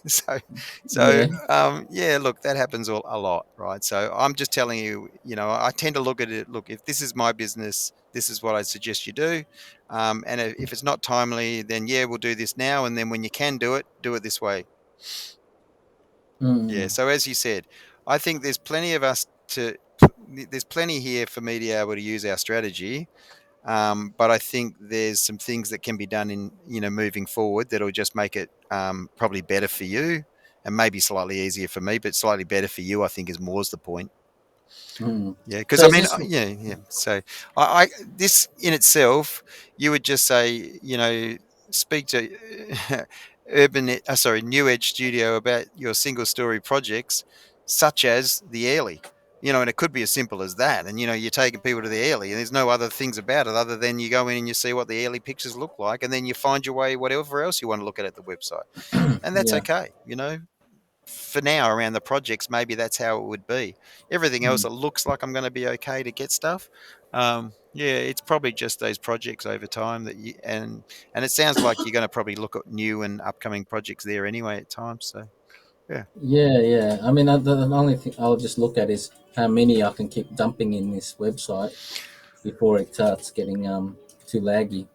so so Yeah. yeah, look, that happens a lot, right? So I'm just telling you, I tend to look at it, look, if this is my business, this is what I suggest you do. And if it's not timely, then yeah, we'll do this now, and then when you can do it this way. Yeah, Mm, so as you said, I think there's plenty here for me to be able to use our strategy. But I think there's some things that can be done in, moving forward that'll just make it, probably better for you, and maybe slightly easier for me, but slightly better for you, I think, is more's the point. mm. Yeah, because So I is mean, this? yeah, yeah. So I this in itself, you would just say, speak to New Edge Studio about your single story projects, such as the airly. And it could be as simple as that. And you're taking people to the airly, and there's no other things about it other than you go in and you see what the airly pictures look like, and then you find your way whatever else you want to look at the website, and that's Yeah. okay. For now, around the projects, maybe that's how it would be. Everything else, Mm. it looks like I'm going to be okay to get stuff. Yeah, it's probably just those projects over time that and it sounds like you're going to probably look at new and upcoming projects there anyway at times. So yeah, Yeah, yeah. I mean, the only thing I'll just look at is how many I can keep dumping in this website before it starts getting too laggy.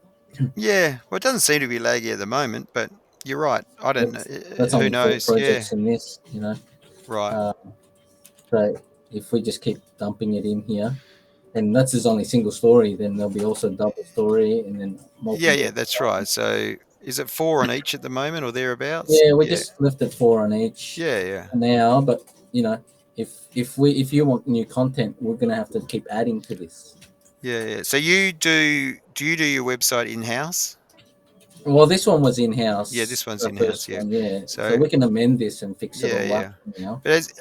yeah. Well, it doesn't seem to be laggy at the moment, but you're right. I don't know. That's Who only four knows? Yeah, projects in this, right. Uh, so if we just keep dumping it in here, and that's just only single story, then there'll be also double story and then Yeah, multi. yeah, that's right. So is it four on each at the moment or thereabouts? Yeah, we Yeah, just lifted four on each yeah, yeah. now, but if you want new content, we're gonna have to keep adding to this. Yeah, yeah. So do you do your website in house? Well, this one was in Yeah, house, this one's the in house. first Yeah. one, yeah. So So we can amend this and fix it yeah, all up yeah. now. But as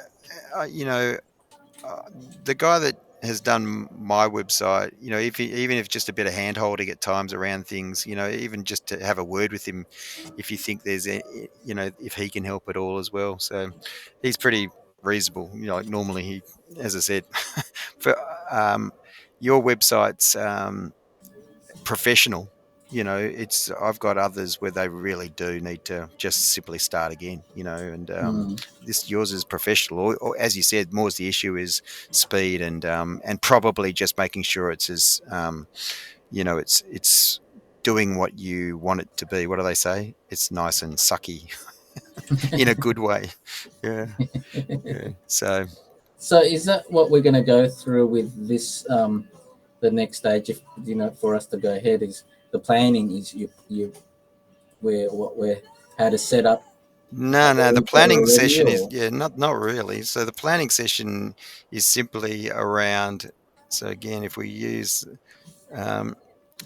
uh, you know, uh, the guy that has done my website, if even if just a bit of hand holding at times around things, even just to have a word with him, if you think if he can help at all as well. So he's pretty reasonable. Like normally as I said, for your website's professional. It's I've got others where they really do need to just simply start again. And Mm, this yours is professional, or as you said, more the issue is speed and probably just making sure it's as it's doing what you want it to be. What do they say? It's nice and sucky in a good way. Yeah, yeah. So So is that what we're going to go through with this, the the next stage, if for us to go ahead, is the planning. Is you where what where how to set up No, the no, the info planning already, session is, or yeah, not really. So the planning session is simply around. So again, if we use, um,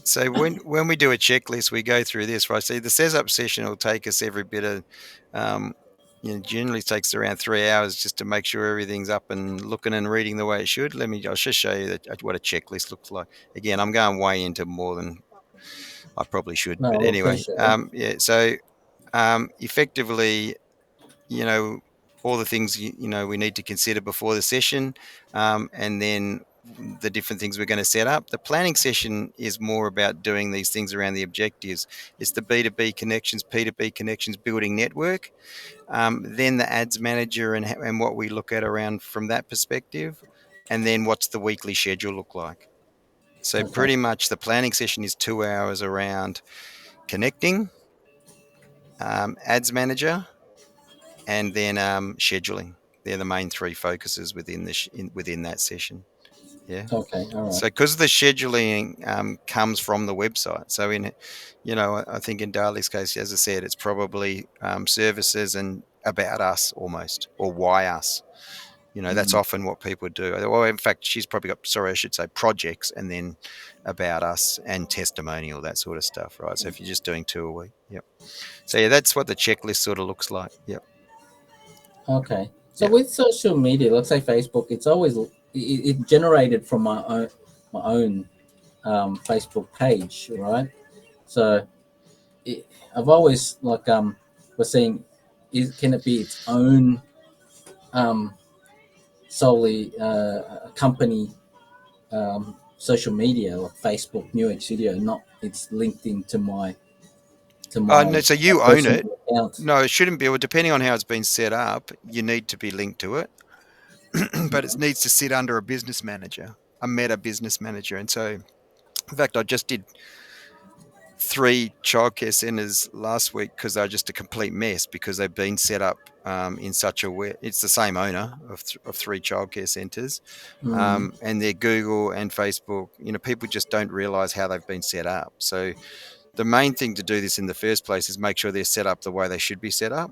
so when we do a checklist, we go through this, right? So the setup session will take us every bit of, um, generally takes around 3 hours just to make sure everything's up and looking and reading the way it should. I'll just show you what a checklist looks like. Again, I'm going way into more than I probably should, no? but I anyway, appreciate it. yeah. So effectively, you know, all the things we need to consider before the session, and then the different things we're going to set up. The planning session is more about doing these things around the objectives. It's the B2B connections, P2B connections, building network. Then the ads manager and what we look at around from that perspective, and then what's the weekly schedule look like. So Okay, pretty much the planning session is 2 hours around connecting, ads manager, and then scheduling. They're the main three focuses within within that session. Yeah. okay, all right. So because the scheduling comes from the website. So I think in Dali's case, as I said, it's probably services and about us almost, or why us. That's Mm, often what people do. Well, in fact, she's probably got, sorry, I should say projects, and then about us and testimonial, that sort of stuff, right? So if you're just doing two a week, yep. So yeah, that's what the checklist sort of looks like. Yep. okay. So Yeah. with social media, let's say Facebook, it's always it generated from my own Facebook page, right? So it, I've always was saying, can it be its own um, solely a company social media like Facebook New Edge Studio, not it's linked into my to No, my so you own it. personal account. No, it shouldn't be. Well, depending on how it's been set up, you need to be linked to it, but it needs to sit under a business manager, a meta business manager. And so, in fact, I just did three childcare centres last week because they're just a complete mess because they've been set up in such a way. It's the same owner of three childcare centres, Mm. and they're Google and Facebook. People just don't realise how they've been set up. So the main thing to do this in the first place is make sure they're set up the way they should be set up.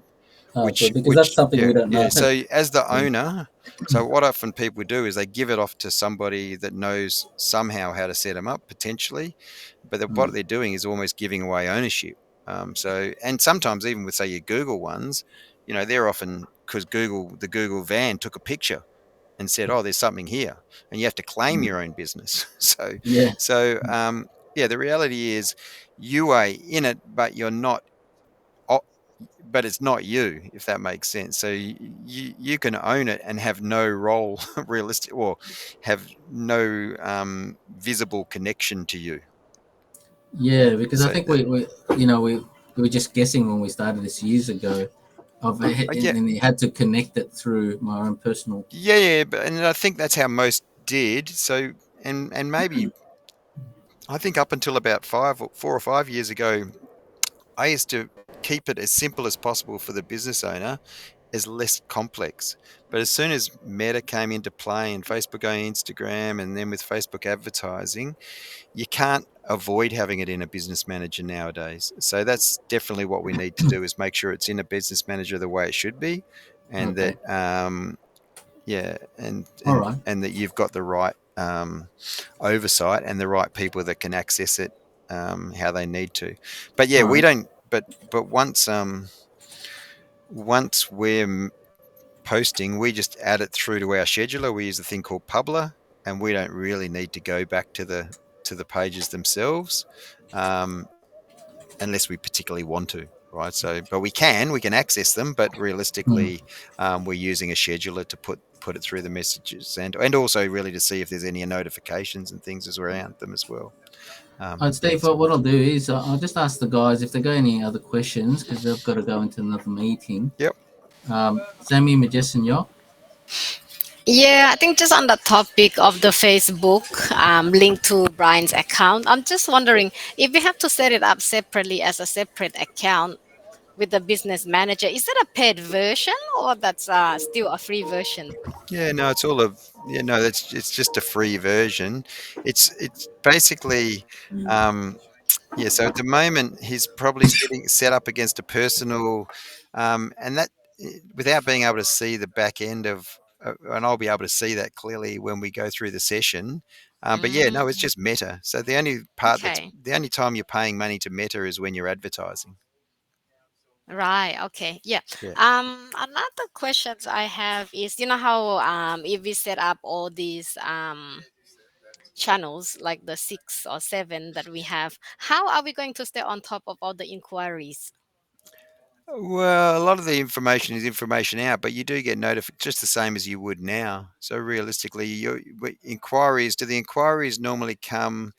Oh, which good, because that's which something we yeah, don't yeah. know. So as the Yeah. owner, so what often people do is they give it off to somebody that knows somehow how to set them up potentially, but what Mm. they're doing is almost giving away ownership. And sometimes even with, say, your Google ones, they're often, because the Google van took a picture and said, oh, there's something here, and you have to claim Mm. your own business. so Yeah, so yeah, the reality is you are in it, but you're not, but it's not you, if that makes sense. So you can own it and have no role, realistic, or have no visible connection to you. yeah, because I So think we were just guessing when we started this years ago, yeah, and it had to connect it through my own personal. yeah, and I think that's how most did. So and maybe I think up until about 4 or 5 years ago, I used to keep it as simple as possible for the business owner, as less complex. But as soon as Meta came into play and Facebook going Instagram, and then with Facebook advertising, you can't avoid having it in a business manager nowadays. So that's definitely what we need to do, is make sure it's in a business manager the way it should be, and that Okay, yeah, all right, and that you've got the right oversight and the right people that can access it how they need to. But yeah, all we right, don't. But once we're posting, we just add it through to our scheduler. We use a thing called Publer, and we don't really need to go back to the pages themselves, um, unless we particularly want to, right? So, but we can access them, but mm. realistically, we're using a scheduler to put it through the messages, and also really to see if there's any notifications and things as around them as well. Steve, So what I'll do is I'll just ask the guys if they got any other questions because they've got to go into another meeting. yep. Sammy, Majes, and Yo. Yeah, I think just on the topic of the Facebook link to Brian's account, I'm just wondering if we have to set it up separately as a separate account. with the business manager. Is that a paid version or that's still a free version? Yeah, no, it's all of yeah, no, that's it's just a free version. It's basically um, yeah. So at the moment, he's probably sitting set up against a personal, and that without being able to see the back end of, and I'll be able to see that clearly when we go through the session. But yeah, no, it's Mm, just Meta. So the only part that's okay. the only time you're paying money to Meta is when you're advertising. Right. Okay. Yeah. Yeah. Another questions I have is, you know how if we set up all these channels like the 6 or 7 that we have, how are we going to stay on top of all the inquiries? Well, a lot of the information is information out, but you do get notified just the same as you would now. So realistically, your inquiries, do the inquiries normally come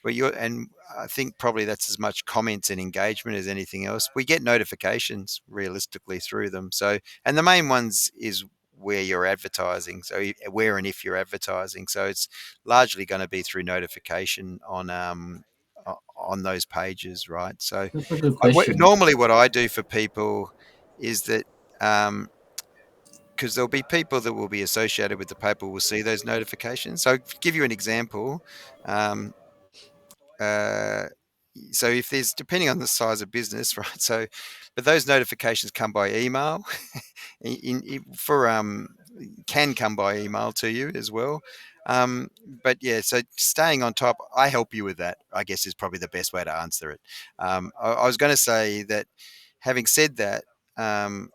where you're, and I think probably that's as much comments and engagement as anything else. We get notifications realistically through them. So, and the main ones is where you're advertising. So where and if you're advertising. So it's largely going to be through notification on those pages, right? So That's a good question. normally what I do for people is that because there'll be people that will be associated with the paper will see those notifications. So to give you an example, um, uh, so if there's depending on the size of business, right? So, but those notifications come by email, for can come by email to you as well. Um, but yeah, so staying on top, I help you with that. I guess is probably the best way to answer it. I was going to say that. Having said that, um,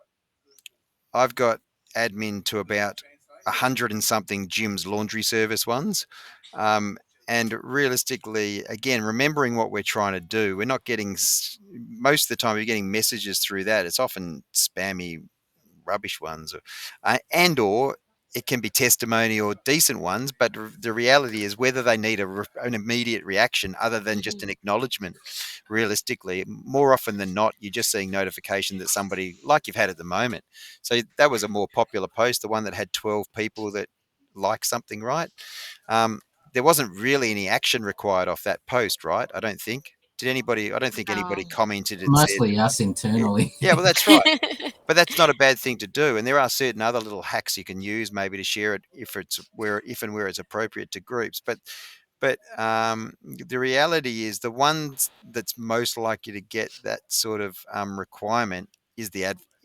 I've got admin to about 100 and something Jim's laundry service ones. Um, and realistically, again, remembering what we're trying to do, we're not getting, most of the time, we're getting messages through that. It's often spammy rubbish ones, and or it can be testimony or decent ones. But the reality is whether they need an immediate reaction other than just an Mhm. acknowledgement. Realistically, more often than not, you're just seeing notification that somebody, like you've had at the moment. So that was a more popular post, the one that had 12 people that like something, right? Um, there wasn't really any action required off that post, right? I don't think. Did anybody? I don't think No. anybody commented and said, Mostly us yeah, internally. yeah, well, that's right. But that's not a bad thing to do, and there are certain other little hacks you can use maybe to share it if and where it's appropriate to groups. But the reality is the ones that's most likely to get that sort of requirement is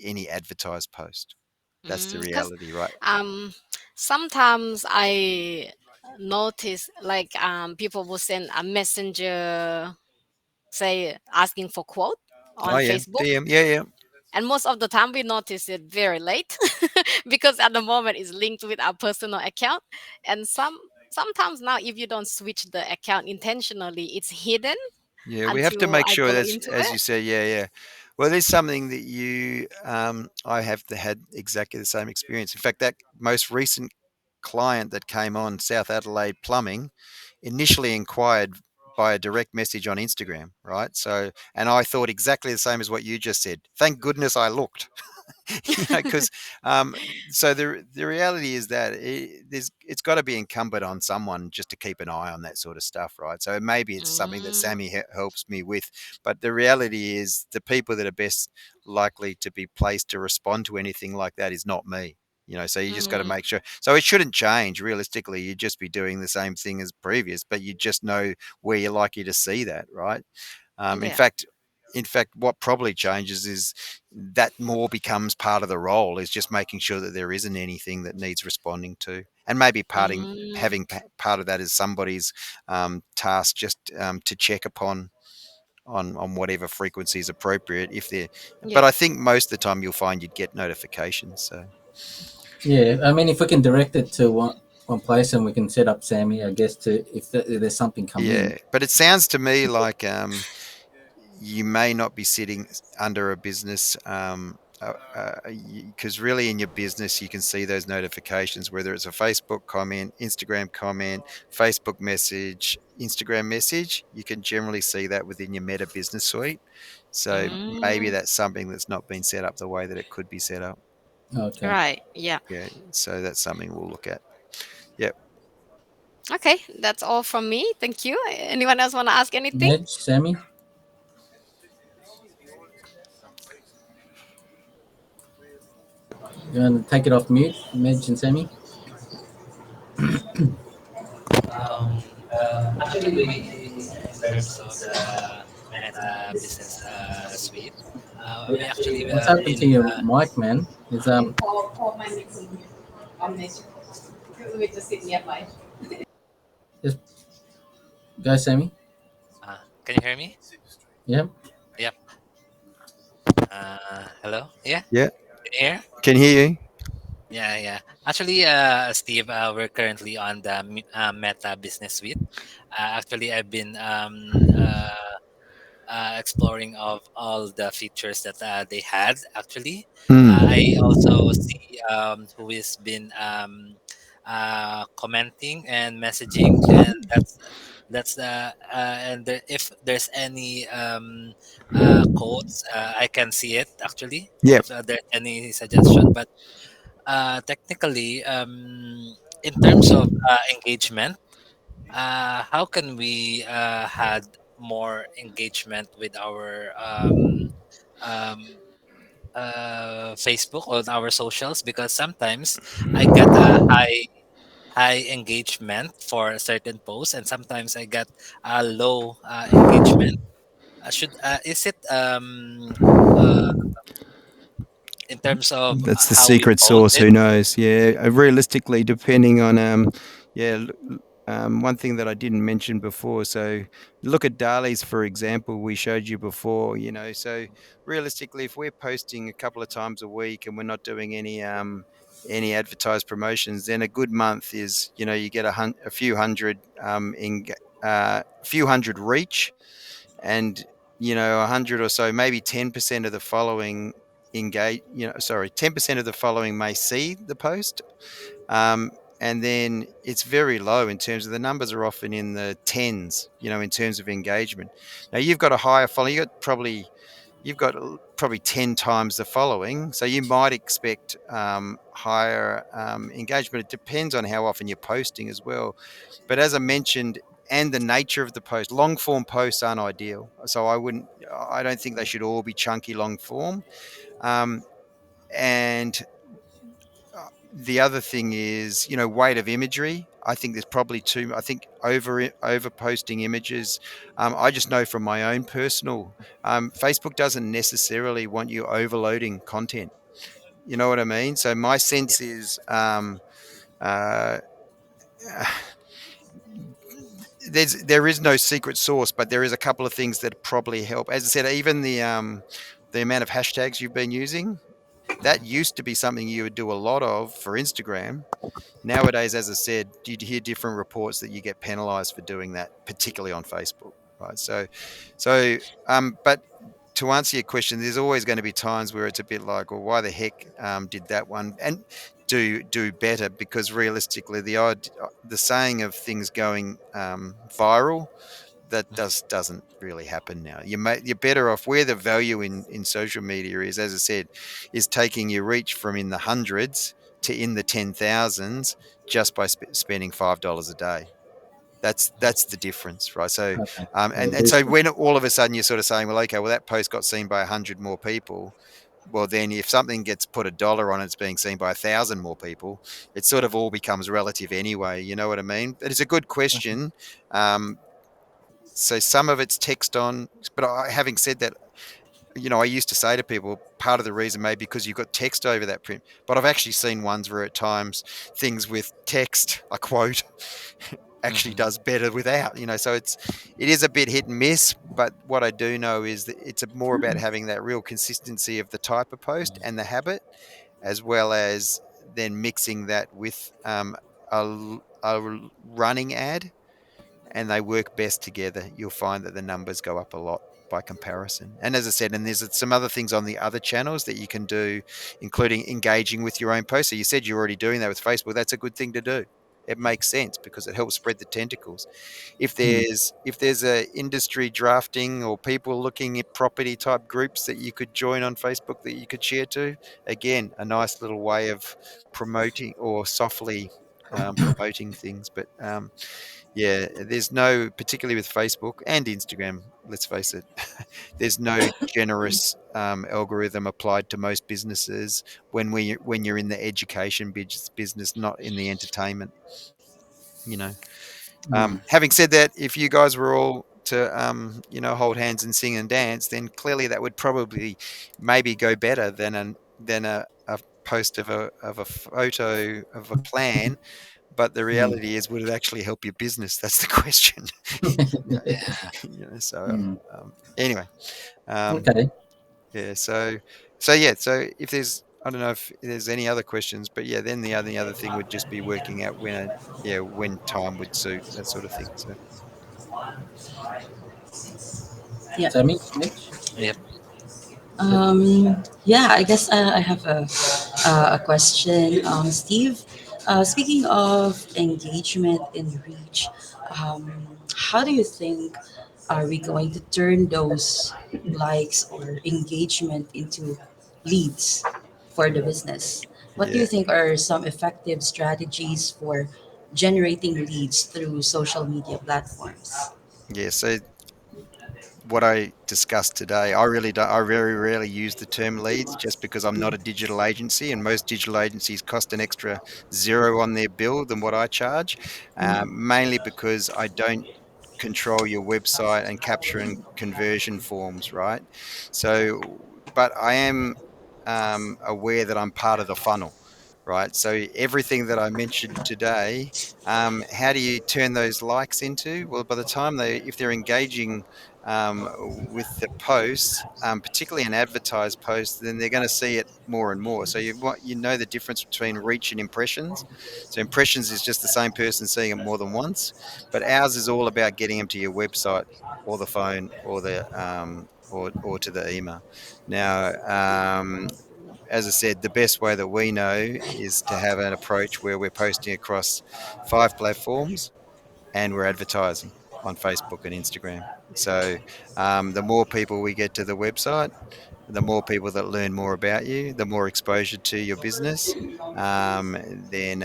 any advertised post. That's the Because reality, right? um, sometimes I notice like people will send a messenger, say asking for quote Oh on yeah, Facebook, DM, yeah, yeah. and most of the time we notice it very late because at the moment it's linked with our personal account, and sometimes now if you don't switch the account intentionally, it's hidden Yeah, we have to until make I sure go that's into as it. you say. Yeah, yeah. Well, there's something that I have had exactly the same experience. In fact, that most recent client that came on, South Adelaide Plumbing, initially inquired by a direct message on Instagram, right? So, and I thought exactly the same as what you just said. Thank goodness I looked, because um, so the reality is that it's got to be incumbent on someone just to keep an eye on that sort of stuff, right? So maybe it's something that Mm, Sammy helps me with, but the reality is the people that are best likely to be placed to respond to anything like that is not me. So you just got to mm, make sure. So it shouldn't change realistically. You'd just be doing the same thing as previous, but you just know where you're likely to see that, right? Um, in yeah. fact, in fact, what probably changes is that more becomes part of the role is just making sure that there isn't anything that needs responding to, and maybe Mm, part of that as somebody's task, just to check upon on whatever frequency is appropriate. If they're, but yeah. I think most of the time you'll find you'd get notifications. So Yeah, I mean, if we can direct it to one place and we can set up Sammy, I guess to if there's something come in. yeah, but it sounds to me like you may not be sitting under a business because really in your business you can see those notifications, whether it's a Facebook comment, Instagram comment, Facebook message, Instagram message. You can generally see that within your Meta Business Suite. So maybe Mm, that's something that's not been set up the way that it could be set up. Okay. right. Yeah. Yeah, so that's something we'll look at. Yep. Okay. That's all from me. Thank you. Anyone else want to ask anything? Edge, Sammy. You want to take it off mute, Midge and Sammy? Actually, in terms of the Meta Business Suite, we actually What's happened to been your mic, man? Is just go, Sammy. can you hear me? Yeah. Yep. Hello. Yeah. Yeah, Can you hear? can hear you. Yeah, yeah. Actually, Steve, we're currently on the Meta Business Suite. Actually, I've been exploring of all the features that they had. Actually, I Hmm. also see who has been commenting and messaging, and that's the and if there's any codes, I can see it actually. Yep. If there's any suggestion, but technically, in terms of engagement, how can we had more engagement with our um, Facebook or our socials? Because sometimes I get a high engagement for a certain post, and sometimes I get a low engagement. Should is it uh, in terms of That's the how we secret post sauce. it? Who knows? Yeah, realistically, depending on yeah, one thing that I didn't mention before. So look at Dali's for example. We showed you before. So realistically, if we're posting a couple of times a week and we're not doing any advertised promotions, then a good month is you get a few hundred a few hundred reach, and 100 or so, maybe 10% of the following engage, 10% of the following may see the post. And then it's very low in terms of the numbers are often in the tens, in terms of engagement. Now you've got a higher following. You've got probably 10 times the following, so you might expect higher engagement. It depends on how often you're posting as well. But as I mentioned, and the nature of the post, long form posts aren't ideal. So I don't think they should all be chunky long form. Um, and the other thing is, weight of imagery. I think there's probably too. I think over posting images. I just know from my own personal. Facebook doesn't necessarily want you overloading content. You know what I mean? So my Yeah. sense is, uh, there is no secret sauce, but there is a couple of things that probably help. As I said, even the amount of hashtags you've been using, that used to be something you would do a lot of for Instagram. Nowadays, as I said, you hear different reports that you get penalized for doing that, particularly on Facebook, right? But to answer your question, there's always going to be times where it's a bit like, well, why the heck did that one and do better? Because realistically, the saying of things going viral, that doesn't really happen now. You're better off where the value in social media is, as I said, is taking your reach from in the hundreds to in the 10,000s just by spending $5 a day. That's the difference, right? So, Okay. and so when all of a sudden you're sort of saying, well, okay, well that post got seen by 100 more people. Well, then if something gets put a dollar on it, it's being seen by 1,000 more people. It sort of all becomes relative anyway. You know what I mean? But it's a good question. Um, so some of it's text on, but having said that, I used to say to people, part of the reason may be because you've got text over that print. But I've actually seen ones where at times things with text, a quote, actually Mhm. does better without. So it is a bit hit and miss. But what I do know is that it's more about having that real consistency of the type of post and the habit, as well as then mixing that with a running ad, and they work best together. You'll find that the numbers go up a lot by comparison. And as I said, and there's some other things on the other channels that you can do, including engaging with your own posts. So you said you're already doing that with Facebook. That's a good thing to do. It makes sense because it helps spread the tentacles. If Hmm. there's a industry drafting or people looking at property type groups that you could join on Facebook that you could share to, again, a nice little way of promoting or softly promoting things. But yeah, there's no, particularly with Facebook and Instagram, let's face it, there's no generous algorithm applied to most businesses when you're in the education business, not in the entertainment. You know. Mm. Having said that, if you guys were all to hold hands and sing and dance, then clearly that would probably maybe go better than a post of a photo of a plan. But the Mm. reality is, would it actually help your business? That's the question. you know, Yeah. so Mm. anyway, um, Okay. yeah. So yeah. So if there's, I don't know if there's any other questions, but yeah, then the other thing would just be working out when time would suit, that sort of thing. So Yeah. Sammy, Mitch? Yep. Yeah, I guess I have a question, Steve. Speaking of engagement and reach, um, how do you think are we going to turn those likes or engagement into leads for the business? What do yeah, you think are some effective strategies for generating leads through social media platforms? yeah. So what I discussed today, I really don't, I very rarely use the term leads just because I'm not a digital agency, and most digital agencies cost an extra zero on their bill than what I charge, mainly because I don't control your website and capture and conversion forms, right? So, but I am aware that I'm part of the funnel, right? So everything that I mentioned today, how do you turn those likes into? Well, by the time if they're engaging with the posts, particularly an advertised post, then they're going to see it more and more. So you know the difference between reach and impressions. So impressions is just the same person seeing it more than once, but ours is all about getting them to your website or the phone or or to the email. Now, as I said, the best way that we know is to have an approach where we're posting across 5 platforms and we're advertising on Facebook and Instagram. So the more people we get to the website, the more people that learn more about you, the more exposure to your business, then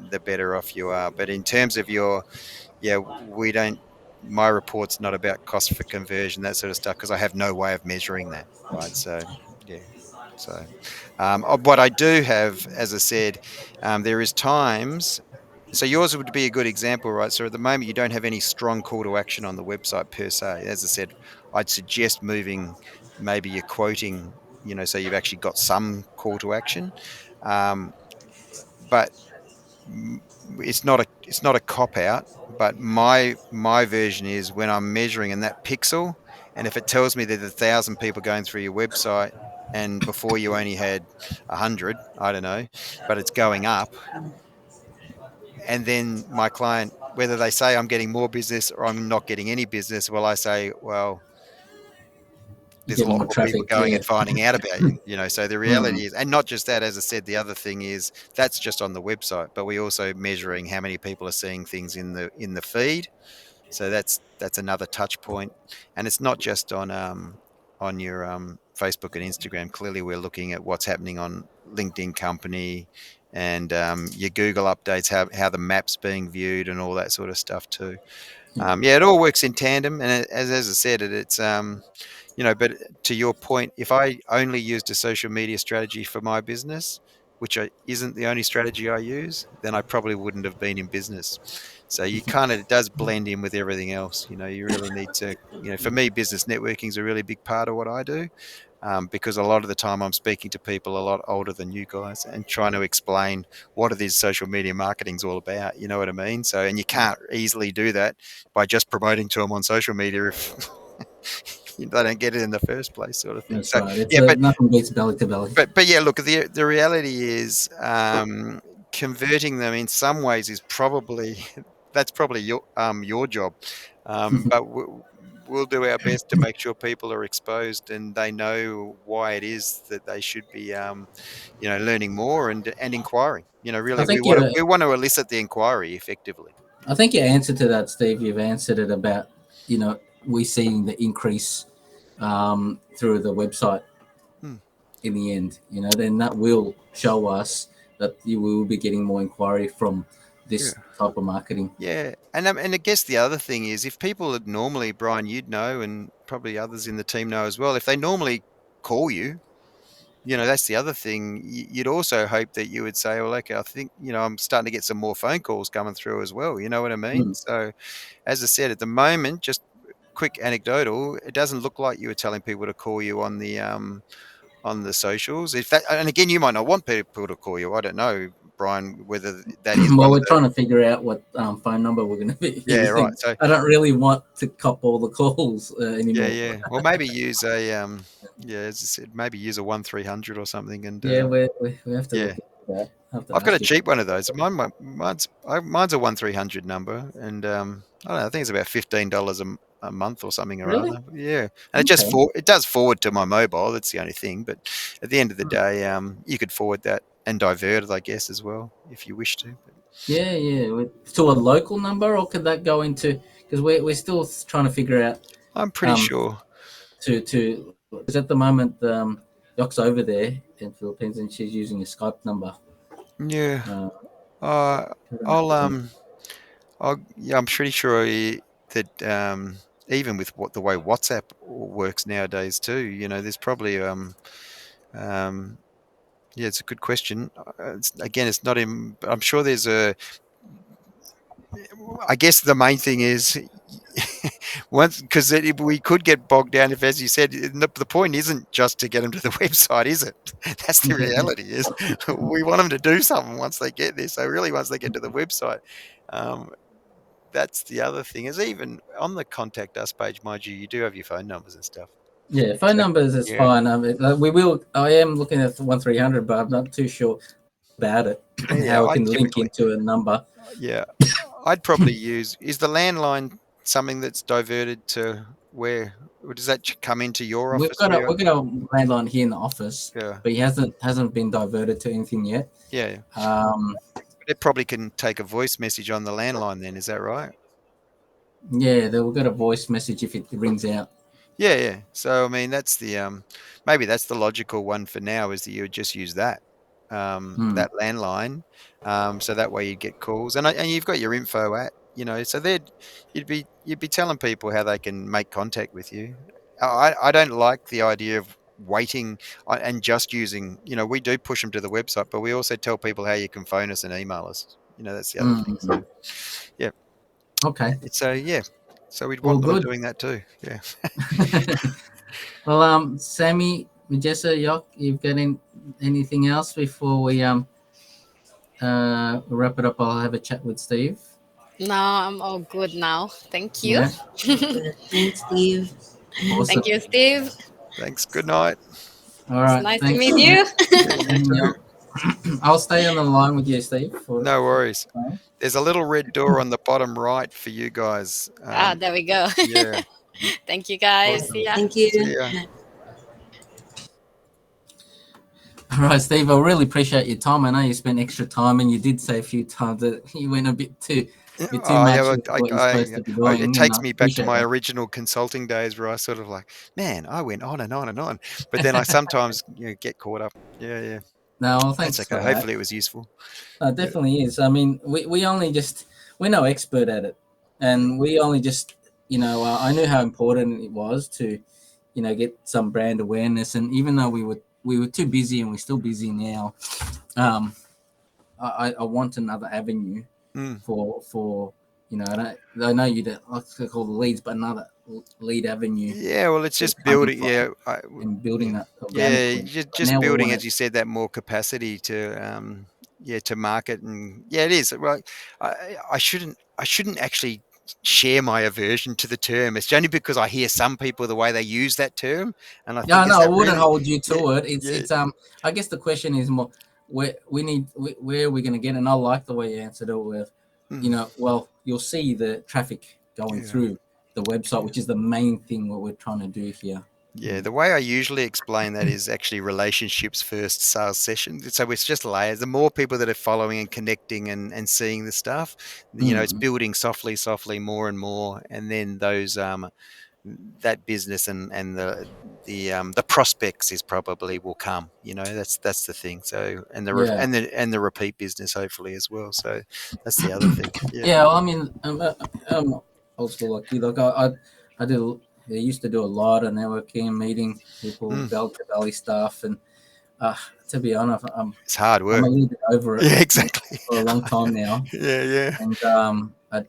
the better off you are. But in terms of yeah, we don't. My report's not about cost for conversion, that sort of stuff, because I have no way of measuring that, right? So, yeah. So, what I do have, as I said, there is times. So yours would be a good example, right? So at the moment, you don't have any strong call to action on the website per se. As I said, I'd suggest moving maybe your quoting, so you've actually got some call to action. Um, but m- it's not a cop out, but my version is when I'm measuring in that pixel, and if it tells me there's 1,000 people going through your website, and before you only had 100, I don't know, but it's going up, and then my client, whether they say I'm getting more business or I'm not getting any business, well, I say, well, there's a Get lot more more people traffic. going Yeah. and finding out about you. So the Mm. reality is, and not just that, as I said, the other thing is that's just on the website, but we're also measuring how many people are seeing things in the feed. So that's another touch point, and it's not just on your Facebook and Instagram. Clearly, we're looking at what's happening on LinkedIn Company and your Google updates, how the map's being viewed, and all that sort of stuff too. Yeah. Yeah, it all works in tandem, and as I said, it's but to your point, if I only used a social media strategy for my business, which isn't the only strategy I use, then I probably wouldn't have been in business. So you kind of, it does blend in with everything else. You really need to, for me, business networking is a really big part of what I do. Because a lot of the time I'm speaking to people a lot older than you guys and trying to explain what it is social media marketing is all about. You know what I mean? So, and you can't easily do that by just promoting to them on social media if they don't get it in the first place, sort of thing. That's So right. It's yeah, but nothing beats belly to belly. but yeah, look, the reality is converting them in some ways is probably that's probably your job, but we'll do our best to make sure people are exposed and they know why it is that they should be learning more and inquiring. I Really, we think want to you. we want to elicit the inquiry effectively. I think your answer to that, Steve. You've answered it about we seeing the increase through the website Hmm. in the end. Then that will show us that you will be getting more inquiry from Yeah. this type of marketing. Yeah, and I guess the other thing is if people that normally, Brian, you'd know, and probably others in the team know as well, if they normally call you, that's the other thing. You'd also hope that you would say, well, okay, I think, I'm starting to get some more phone calls coming through as well. You know what I mean? Mm. So, as I said, at the moment, just quick anecdotal, it doesn't look like you were telling people to call you on the socials. If that, and again, you might not want people to call you. I don't know, Brian, whether that is Well, one of we're the. trying to figure out what phone number we're going to be Yeah, right. using. So I don't really want to cop all the calls yeah, anymore. yeah. Well, maybe use a yeah, as I said, maybe use a 1300 or something, and Yeah, we have to yeah. look at that. I have to I've got a ask you. cheap one of those. Mine's a 1300 number, and I don't know. I think it's about $15 a month or something or Really? other. Yeah, and Okay. it does forward to my mobile. That's the only thing. But at the end of the day, you could forward that and divert it, I guess, as well if you wish to. But Yeah, yeah. To a local number, or could that go into? Because we're still trying to figure out I'm pretty um sure. to because at the moment Doc's over there in Philippines and she's using a Skype number. Yeah. Uh, Uh, I don't know if I'll there's any. yeah, I'm pretty sure that even with what the way WhatsApp works nowadays too, there's probably um, yeah, it's a good question. Again, it's not in. I'm sure there's a. I guess the main thing is once because we could get bogged down if, as you said, the point isn't just to get them to the website, is it? That's the reality. Is we want them to do something once they get there. So really, once they get to the website. Um, that's the other thing is even on the contact us page, mind you, you do have your phone numbers and stuff. Yeah, phone So numbers is yeah, fine. I mean, we will. I am looking at the 1300, but I'm not too sure about it. yeah, How it I can link typically, into a number. yeah, I'd probably use is the landline something that's diverted to where, or does that come into your office where you? We've got a landline here in the office, Yeah, but he hasn't been diverted to anything yet. yeah, yeah. Um, It probably can take a voice message on the landline. Then is that right? yeah, we'll get a voice message if it rings out. Yeah, yeah. So I mean, that's the maybe that's the logical one for now is that you would just use Hmm. that landline, so that way you get calls and you've got your info so you'd be telling people how they can make contact with you. I don't like the idea of waiting and just using. We do push them to the website, but we also tell people how you can phone us and email us. That's the other thing. Hmm. So yeah, Okay. so yeah, so we'd Well, want them good. doing that too. Yeah. Well, Sammy, Majessa, Yok, you've got anything else before we wrap it up? I'll have a chat with Steve. No, I'm all good now. Thank you. Yeah. Good. Thanks, Steve. Awesome. Thank you, Steve. Thanks. Good night. All It's right. nice to Thanks. meet you. Yeah, you And, too. I'll stay on the line with you, Steve. For No worries. There's a little red door on the bottom right for you guys. Ah, there we go. Yeah. Thank you, guys. See awesome. ya. Thank you. See ya. All right, Steve. I really appreciate your time. I know you spent extra time, and you did say a few times that you went a bit too Oh, yeah. much Well, with what you're supposed to be it doing, and takes I me back to appreciate my that. original consulting days where I sort of like, man, I went on and on and on. But then I sometimes get caught up. Yeah, yeah. No, well, That's thanks okay. for that. Hopefully it was useful. No, it Yeah. definitely is. I mean, we only just we're no expert at it, and we only just I knew how important it was to get some brand awareness, and even though we were too busy, and we're still busy now, um, I want another avenue Mm. for I know you don't like to call the leads, but another lead avenue Yeah, well, it's where just it's coming building. from Yeah, and building that yeah, organically. But just now we building, want as you said, that more capacity to market, and yeah, it is. Well, I shouldn't actually share my aversion to the term. It's only because I hear some people the way they use that term, and I No, think, is no, I that wouldn't really? hold you Yeah, to it. It's yeah. it's I guess the question is more where are we going to get? And I like the way you answered it with, Mm, well, you'll see the traffic going yeah. through the website, which is the main thing what we're trying to do here. Yeah, the way I usually explain that is actually relationships first sales session. So it's just layers. The more people that are following and connecting and seeing the stuff, it's Mm. building softly, softly, more and more, and then that business and the prospects is probably will come. That's the thing. So Yeah. and the repeat business hopefully as well. So that's the other thing. Yeah. Yeah, well, I mean, I'm old school like you. Like I do. I used to do a lot of networking, meeting people, Mm, bell to belly stuff, and uh, to be honest, it's hard I'm a work. little bit over it Yeah, exactly. for a long time now, Yeah, yeah, and I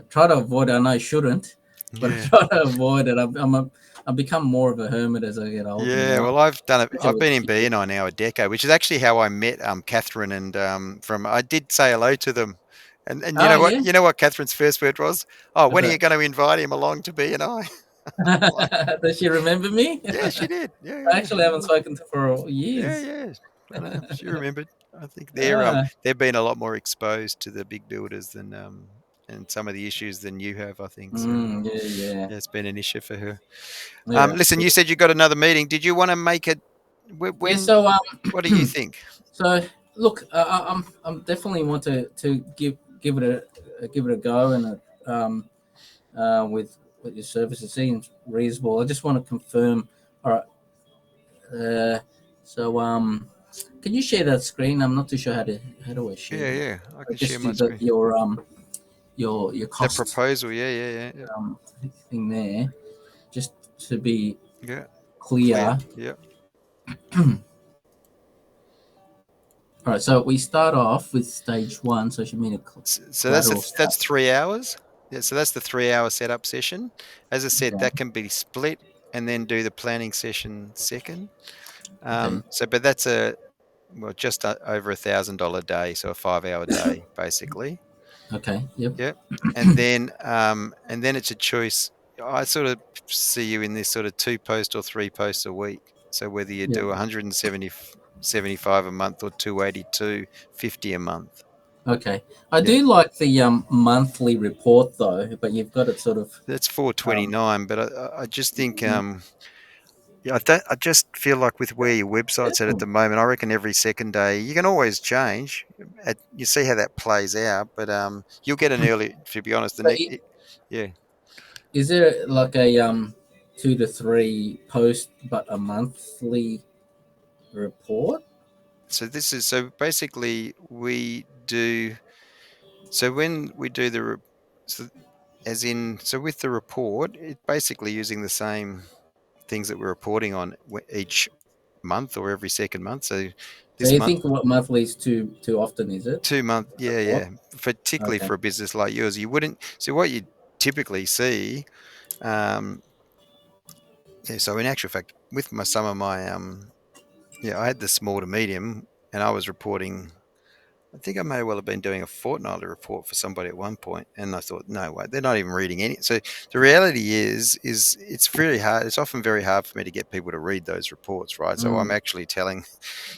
try to avoid. I know I shouldn't, but I yeah. try to avoid it. I've become more of a hermit as I get older Yeah, now, well, I've done it. especially I've with been in kids. BNI now a decade, which is actually how I met Catherine and from. I did say hello to them, and you Oh know what? yeah, You know what Catherine's first word was? Oh, what's when are that? you going to invite him along to BNI? Like, Does she remember me? yeah, she did. Yeah, I actually haven't spoken to her for yeah, years. yeah. I know she remembered. I think Ah, they've been a lot more exposed to the big builders than and some of the issues than you have. I think so. yeah, yeah, Yeah, it's been an issue for her. yeah. Listen, you said you got another meeting. Did you want to make it? Yeah. When? So What do you think? so look, I'm definitely want to give it a go and with your service. It seems reasonable. I just want to confirm. All right. So can you share that screen? I'm not too sure how do I share Yeah, that. yeah. I can share Just my screen. your The cost proposal. Yeah, yeah, yeah, yeah. um thing there, just to be Yeah. Clear. clear. Yeah. All right, so we start off with stage one, so she mean a So collateral that's setup. 3 hours. Yeah. So that's the 3 hour setup session. As I said, Okay, that can be split and then do the planning session second. okay, But that's just over $1,000 day, so a 5 hour day basically. okay, yep, Yep. And then it's a choice. I sort of see you in this sort of 2 post or 3 posts a week. So whether you yep. do 175 a month or 282.50 a month. Okay, I Yeah. do like the monthly report though, but you've got it sort of That's um, 429, but I just think yeah, I just feel like with where your website's at the moment, I reckon every second day you can always change. You see how that plays out, but you'll get an early. To be honest, the but next yeah. is there like a 2 to 3 post but a monthly report? So basically we do so when we do so as in so with the report, it's basically using the same things that we're reporting on each month or every second month. So So this you month think what monthly is too often? Is it 2 month, yeah, report? yeah. Particularly Okay. for a business like yours, you wouldn't. So what you typically see, um, yeah. So in actual fact, with some of my, yeah, I had the small to medium, and I was reporting. I think I may well have been doing a fortnightly report for somebody at one point, and I thought, no way, they're not even reading any. So the reality is it's very hard. It's often very hard for me to get people to read those reports, right? So I'm Mm. actually telling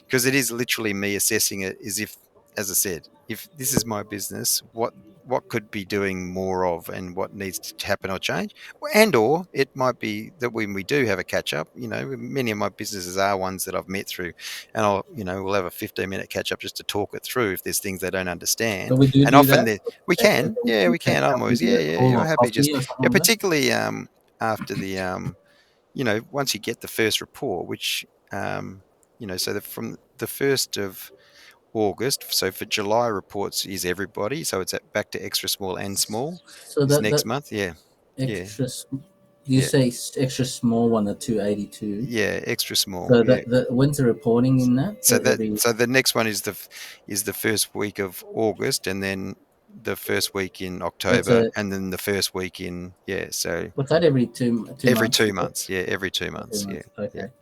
because it is literally me assessing it as if, as I said, if this is my business, what could be doing more of, and what needs to happen or change, and or it might be that when we do have a catch up, many of my businesses are ones that I've met through, and we'll have a 15-minute catch up just to talk it through if there's things they don't So understand, we and do often that. we can, yeah, we Catch can. I'm up and always, do yeah, a yeah, call yeah. or I'm happy coffee just, or something yeah, like that. particularly after the once you get the first report, which so from the 1st of August. So for July reports is everybody. So it's back to extra small and small So this that next month. Yeah, yeah, extra, do you yeah, say extra small one at 282? yeah. Extra small. So Yeah. when's the reporting in that? Every So the next one is the first week of August, and then the first week in that's October, a and then the first week in, yeah. So what's that every two every months? two Is it? months. Yeah, every two Or two months. Yeah, months. yeah. Okay.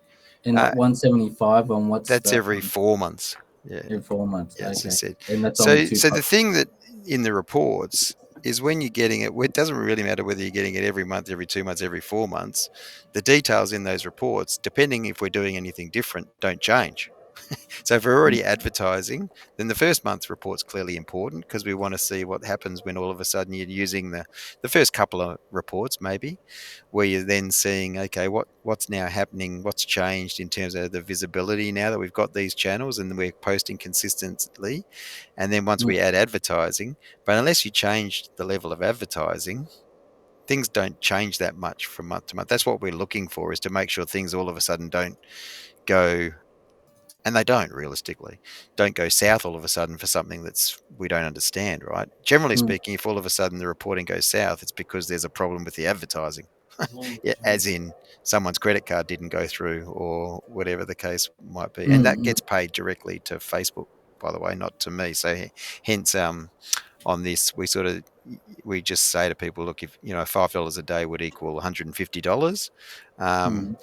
And Uh, 175 on what's that's that every one? 4 months. Yeah. Every 4 months. Yeah, as I Okay. said. And that's only So, two so the posts. thing that in the reports is when you're getting it, it doesn't really matter whether you're getting it every month, every 2 months, every 4 months. The details in those reports, depending if we're doing anything different, don't change. So if we're already advertising, then the first month's report's clearly important because we want to see what happens when all of a sudden you're using the first couple of reports maybe, where you're then seeing, okay, what's now happening, what's changed in terms of the visibility now that we've got these channels and we're posting consistently. And then once Mm. we add advertising, but unless you change the level of advertising, things don't change that much from month to month. That's what we're looking for, is to make sure things all of a sudden don't go, and they don't realistically, don't go south all of a sudden for something that's we don't understand, right? Generally Mm, speaking, if all of a sudden the reporting goes south, it's because there's a problem with the advertising. Yeah, as in someone's credit card didn't go through or whatever the case might be. And that mm, gets paid directly to Facebook, by the way, not to me. So hence on this, we just say to people, look, if $5 a day would equal $150, mm,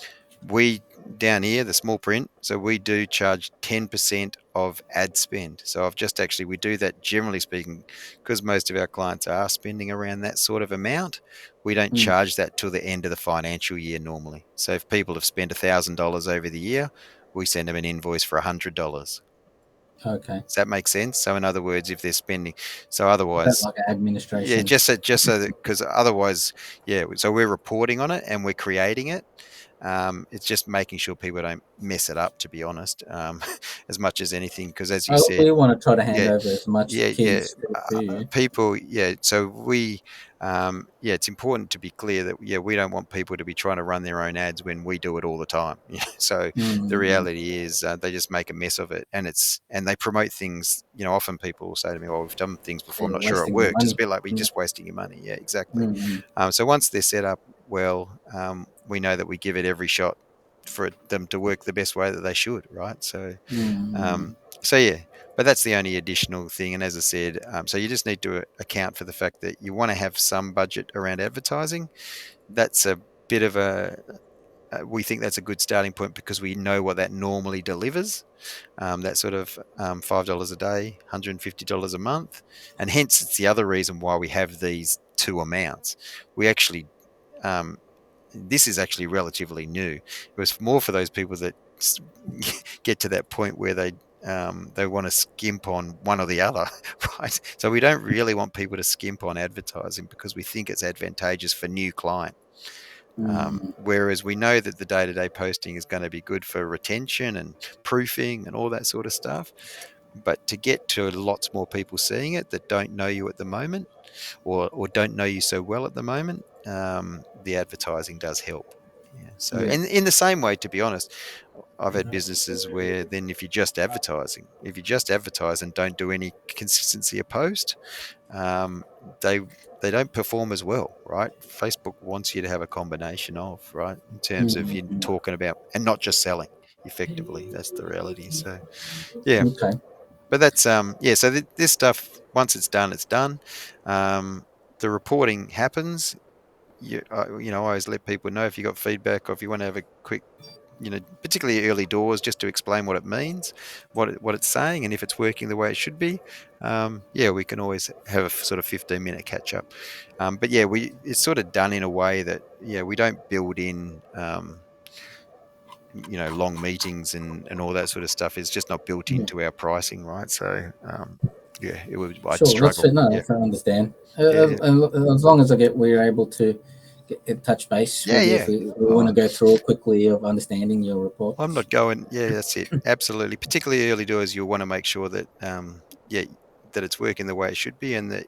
we down here, the small print, so we do charge 10% of ad spend. So we do that, generally speaking, because most of our clients are spending around that sort of amount. We don't mm. charge that till the end of the financial year normally. So if people have spent $1,000 over the year, we send them an invoice for $100. Okay. Does that make sense? So in other words, if they're spending, so Is that otherwise, like yeah, administration? just so that, because otherwise, yeah. So we're reporting on it and we're creating it. It's just making sure people don't mess it up, to be honest, as much as anything. Because as you Oh, said, we want to try to hand yeah, over as much yeah, keys to you. people, yeah. So yeah, it's important to be clear that, yeah, we don't want people to be trying to run their own ads when we do it all the time. So the Mm, reality is, they just make a mess of it, and they promote things. Often people will say to me, "Oh, we've done things before. I'm you're not sure it wasting your worked." It's a money. bit like we're Mm, just wasting your money. Yeah, exactly. mm, So once they're set up well, we know that we give it every shot for them to work the best way that they should, right? So, mm, um, so yeah, but that's the only additional thing. And as I said, so you just need to account for the fact that you want to have some budget around advertising. That's a bit of we think that's a good starting point because we know what that normally delivers. That sort of $5 a day, $150 a month, and hence it's the other reason why we have these two amounts. We actually um, this is actually relatively new. It was more for those people that get to that point where they want to skimp on one or the other, right? So we don't really want people to skimp on advertising because we think it's advantageous for new client. mm. Whereas we know that the day-to-day posting is going to be good for retention and proofing and all that sort of stuff. But to get to lots more people seeing it that don't know you at the moment, or don't know you so well at the moment, the advertising does help. Yeah. So, Yeah. and in the same way, to be honest, I've had businesses where then if you just advertise and don't do any consistency of post, um, they they don't perform as well, right? Facebook wants you to have a combination of, right, in terms of you Mm, talking about and not just selling effectively. That's the reality. So, yeah, okay. but that's yeah. So this stuff, once it's done, it's done. Um, the reporting happens. I always let people know if you got feedback or if you want to have a quick, particularly early doors, just to explain what it means, what it's saying, and if it's working the way it should be. Yeah, we can always have a sort of 15-minute catch up. But yeah, it's sort of done in a way that, yeah, we don't build in. Long meetings and all that sort of stuff is just not built Yeah. into our pricing, right? So, yeah, I'd Sure. That's struggle. it. No, Yeah, I understand. yeah, yeah, As long as we're able to touch base yeah, with you if yeah. we want Oh, to go through it quickly of understanding your report. I'm not going. Yeah, that's it. Absolutely. Particularly early doors, you'll want to make sure that, yeah, that it's working the way it should be, and that,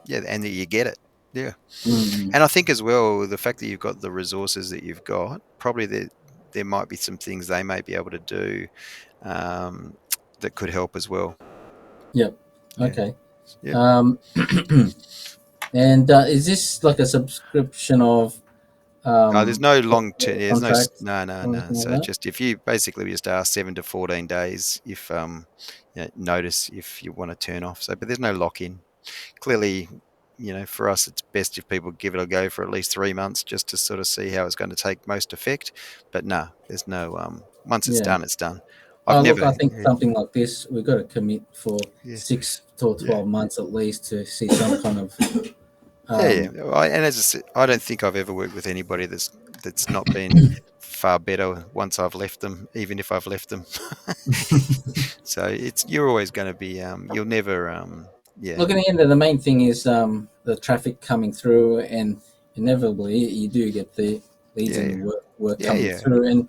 yeah, and that you get it. Yeah, Mm, and I think as well, the fact that you've got the resources that you've got, probably there might be some things they may be able to do, um, that could help as well. yep. Yeah, Okay. yeah. Um, and is this like a subscription of No, there's no what long term. There's no contract no, no, or no. anything So like that? just if you basically we just ask 7 to 14 days if notice if you want to turn off. So, but there's no lock in. Clearly, for us, it's best if people give it a go for at least 3 months just to sort of see how it's going to take most effect. But no, there's no. Once it's Yeah. done, it's done. I've Oh, look, never. I think Yeah, something like this, we've got to commit for yeah, 6 to 12 months at least to see some kind of. yeah, yeah. Um, And as I said, I don't think I've ever worked with anybody that's not been far better once I've left them, even if I've left them. So you're always going to be you'll never yeah, Look, at the end of the main thing is the traffic coming through, and inevitably you do get the leads yeah, and work yeah, coming yeah, through. And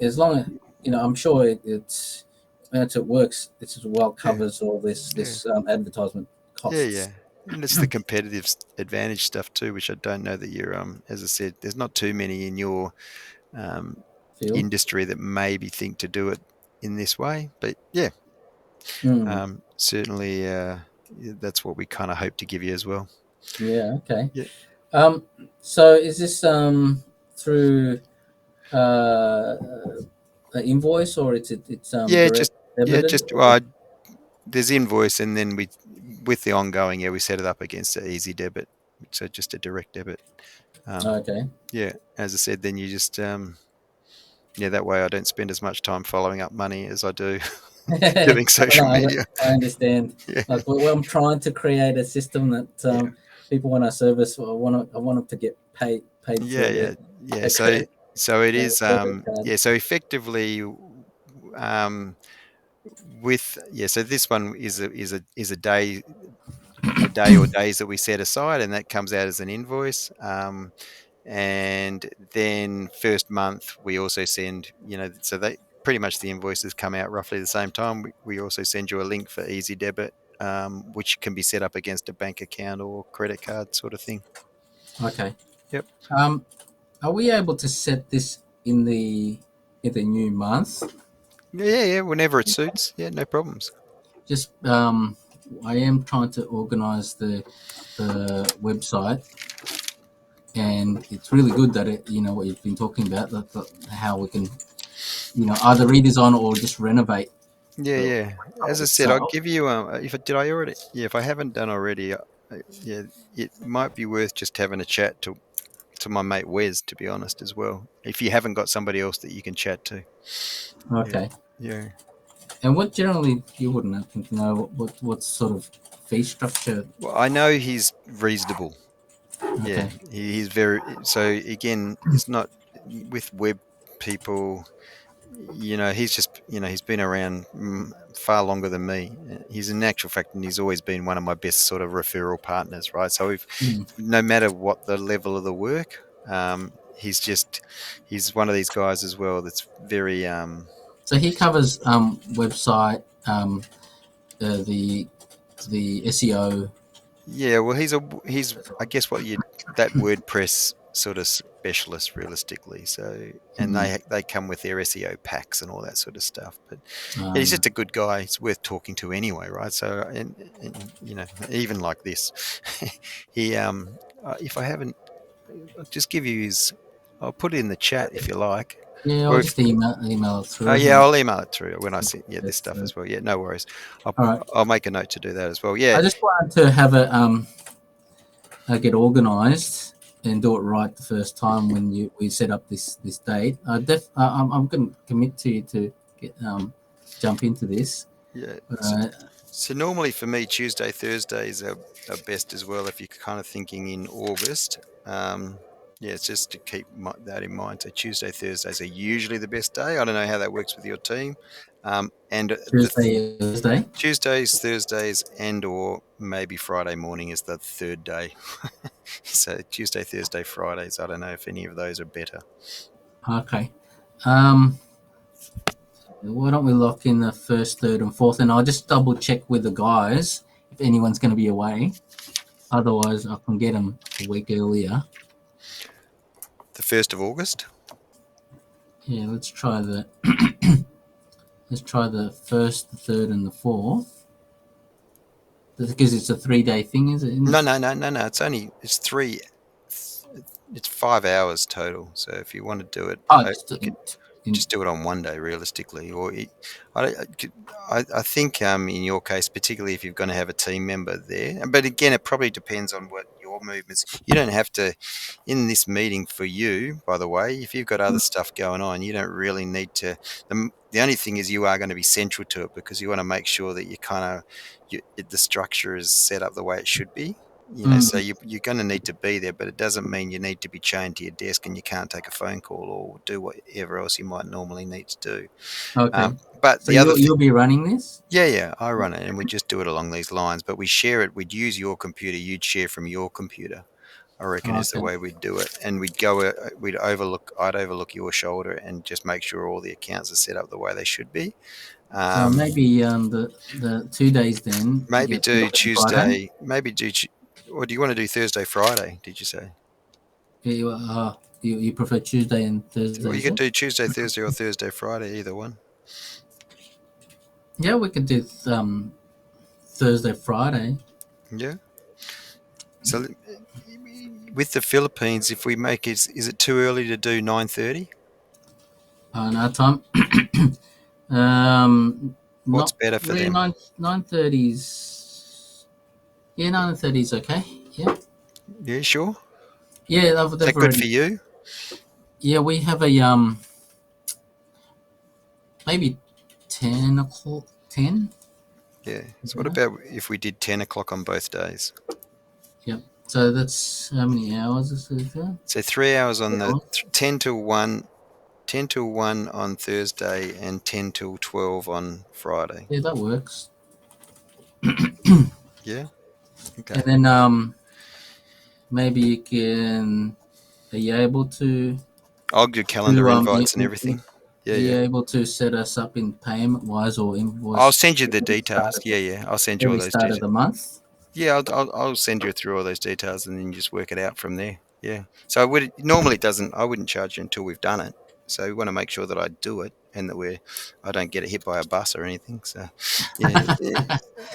as long as I'm sure it's once it works, it well yeah, covers all this yeah, advertisement yeah, yeah, costs. And it's the competitive advantage stuff too, which I don't know that you're. As I said, there's not too many in your um, Field. industry that maybe think to do it in this way. But yeah, Mm. certainly that's what we kind of hope to give you as well. Yeah. Okay. Yeah, Um, so is this through uh, an invoice, or it's yeah, direct debited? just Or, there's invoice, and then we with the ongoing, yeah, we set it up against an easy debit, so just a direct debit. Um, okay. yeah, as I said, then you just yeah, that way I don't spend as much time following up money as I do doing No, social media. I understand. Yeah, Like, I'm trying to create a system that yeah, people want to service. I want them to get paid yeah, through yeah, yeah. a So so it is debit card. yeah. So effectively, um, with yeah. So this one is a day or days that we set aside, and that comes out as an invoice. And then first month we also send, so they pretty much the invoices come out roughly the same time. We also send you a link for easy debit, which can be set up against a bank account or credit card sort of thing. Okay. Yep. Um, are we able to set this in the new month? Yeah, yeah. Whenever it suits. Yeah, no problems. Just I am trying to organize the website, and it's really good that what you've been talking about, how we can either redesign or just renovate Yeah, the yeah. website As I said, I'll itself. give you if I did I already yeah, if I haven't done already, yeah, it might be worth just having a chat to my mate Wes, to be honest, as well. If you haven't got somebody else that you can chat to. Yeah. Okay. Yeah. And what generally you wouldn't happen to know what sort of fee structure? Well, I know he's reasonable. Yeah, Okay. he's very. So again, it's not with web people. He's just he's been around far longer than me. He's in actual fact, and he's always been one of my best sort of referral partners. Right. So if Mm. no matter what the level of the work, he's one of these guys as well that's very So he covers website, the SEO. yeah, well, he's I guess what you that WordPress sort of specialist realistically. So and Mm, they come with their SEO packs and all that sort of stuff. But yeah, he's um, just a good guy. He's worth talking to anyway, right? So and even like this, he if I haven't, I'll just give you his. I'll put it in the chat if you like, yeah, I'll or if just email it oh through. yeah, And I'll email it through when I see this that's stuff as well. Yeah, no worries. I'll all right. I'll make a note to do that as well. Yeah, I just wanted to have get organised and do it right the first time when we set up this date. I'm going to commit to you to get jump into this. yeah. Uh, So normally for me, Tuesday, Thursdays are best as well. If you're kind of thinking in August, yeah, it's just to keep that in mind. So Tuesday, Thursdays are usually the best day. I don't know how that works with your team, and Tuesday, Thursday. Tuesdays, Thursdays, and or maybe Friday morning is the third day. So Tuesday, Thursday, Fridays. I don't know if any of those are better. Okay. Um, why don't we lock in the first, third, and fourth, and I'll just double check with the guys if anyone's going to be away. Otherwise, I can get them a week earlier. The 1st of August. Yeah, let's try the first, the third, and the fourth. Because it's a 3 day thing, is it? Isn't No, it? no, no, no, no. It's three. It's 5 hours total. So if you want to do it, Oh, just you could in, just do it on one day realistically. Or I think in your case, particularly if you're going to have a team member there, but again, it probably depends on what your movements. You don't have to in this meeting for you. By the way, if you've got other stuff going on, you don't really need to. The only thing is you are going to be central to it because you want to make sure that you kind of the structure is set up the way it should be. So mm, you're going to need to be there, but it doesn't mean you need to be chained to your desk and you can't take a phone call or do whatever else you might normally need to do. okay. But So the other thing, you'll be running this? yeah, yeah, I run it and we just do it along these lines, but we share it. We'd use your computer, you'd share from your computer. I reckon is the Okay. way we'd do it, and I'd overlook your shoulder and just make sure all the accounts are set up the way they should be. So maybe the 2 days then. Maybe Yeah, do Thursday, Friday. Tuesday. Maybe do. Or do you want to do Thursday, Friday? Did you say? You prefer Tuesday and Thursday, Well, you is could it? do Tuesday, Thursday, or Thursday, Friday. Either one. Yeah, we could do Thursday, Friday. Yeah. So with the Philippines, if we make it, is it too early to do 9:30? No time. What's Not better for really. them? 9:30's. Yeah, 9:30's okay. Yeah. Yeah, sure. Yeah, Is that they've good for already. you? Yeah, we have a maybe 10 o'clock. 10. Yeah. So what about if we did 10 o'clock on both days? Yep. So that's how many hours is it? So 3 hours on the Hours? 10 till 1, 10 till 1 on Thursday, and 10 till 12 on Friday. Yeah, that works. Yeah. Okay. And then maybe you can. Are you able to I'll do calendar invites and everything. Yeah, are you yeah. able to set us up in payment wise or I'll invoice send you the details. Yeah, yeah. I'll send you all every those start of details. the month? Yeah, I'll send you through all those details, and then you just work it out from there. Yeah. So normally it doesn't. I wouldn't charge you until we've done it. So we want to make sure that I do it and that I don't get hit by a bus or anything. So yeah,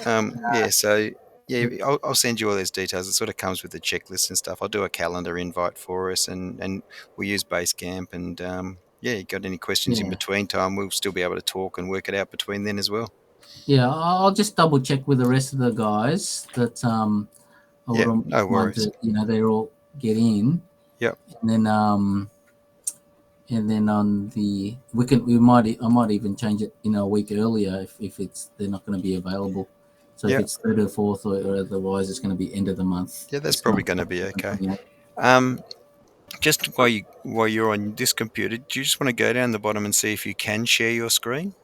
yeah. So yeah, I'll send you all those details. It sort of comes with the checklist and stuff. I'll do a calendar invite for us, and we'll use Basecamp. And yeah, you got any questions in Yeah. between time, we'll still be able to talk and work it out between then as well. Yeah, I'll just double check with the rest of the guys that I Yeah, wouldn't no mind worries. to they're all get in. Yep. And then on the we might I might even change it a week earlier if it's they're not going to be available. So if Yeah. it's third or fourth or otherwise it's going to be end of the month. Yeah, that's this probably month. going to be okay. Yeah. Just while you're on this computer, do you just want to go down the bottom and see if you can share your screen?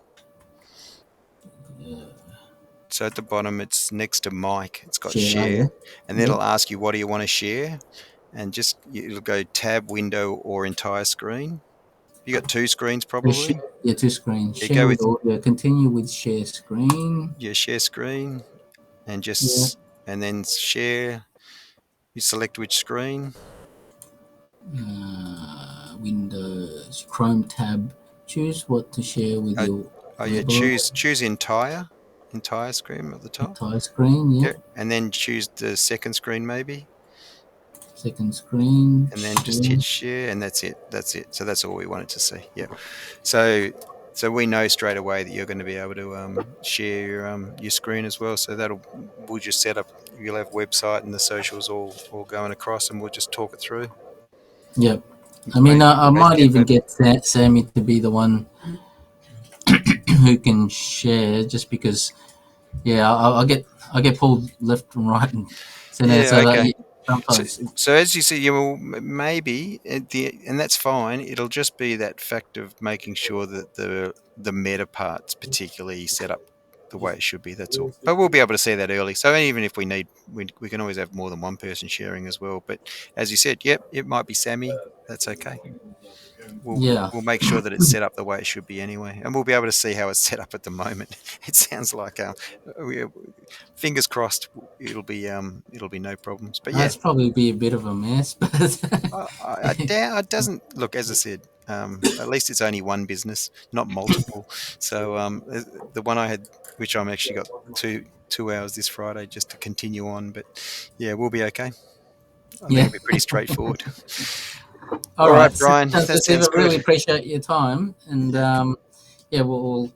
So at the bottom, it's next to Mike. It's got share, Yeah. and then it'll ask you what do you want to share, and it'll go tab, window, or entire screen. You got two screens probably. Yeah, two screens. You Share go with with audio. Continue with share screen. your share screen, and Yeah. and then share. You select which screen. Windows, Chrome tab. Choose what to share with your Yeah, neighbor. choose entire screen at the top. Entire screen, yeah. Yeah, and then choose the second screen maybe, Second screen. and then just hit share, and that's it. That's it. So that's all we wanted to see. Yeah. So we know straight away that you're going to be able to share your screen as well. So we'll just set up. You'll have website and the socials all going across, and we'll just talk it through. Yep. I mean, I might even get Sammy to be the one who can share, just because. Yeah, I get pulled left and right and center. Yeah, So okay. sometimes. So as you see, you will maybe and that's fine. It'll just be that fact of making sure that the meta part's particularly set up the way it should be. That's all. But we'll be able to see that early. So even if we need, we can always have more than one person sharing as well. But as you said, yep, it might be Sammy. That's okay. We'll make sure that it's set up the way it should be anyway, and we'll be able to see how it's set up at the moment. It sounds like fingers crossed it'll be no problems. But yeah, That's probably be a bit of a mess, but I doubt it doesn't look. As I said, at least it's only one business, not multiple. So the one I had, which I'm actually got two hours this Friday just to continue on. But yeah, we'll be okay. I think it'll be pretty straightforward. All right, Brian. That sounds I really good. appreciate your time, and yeah, we'll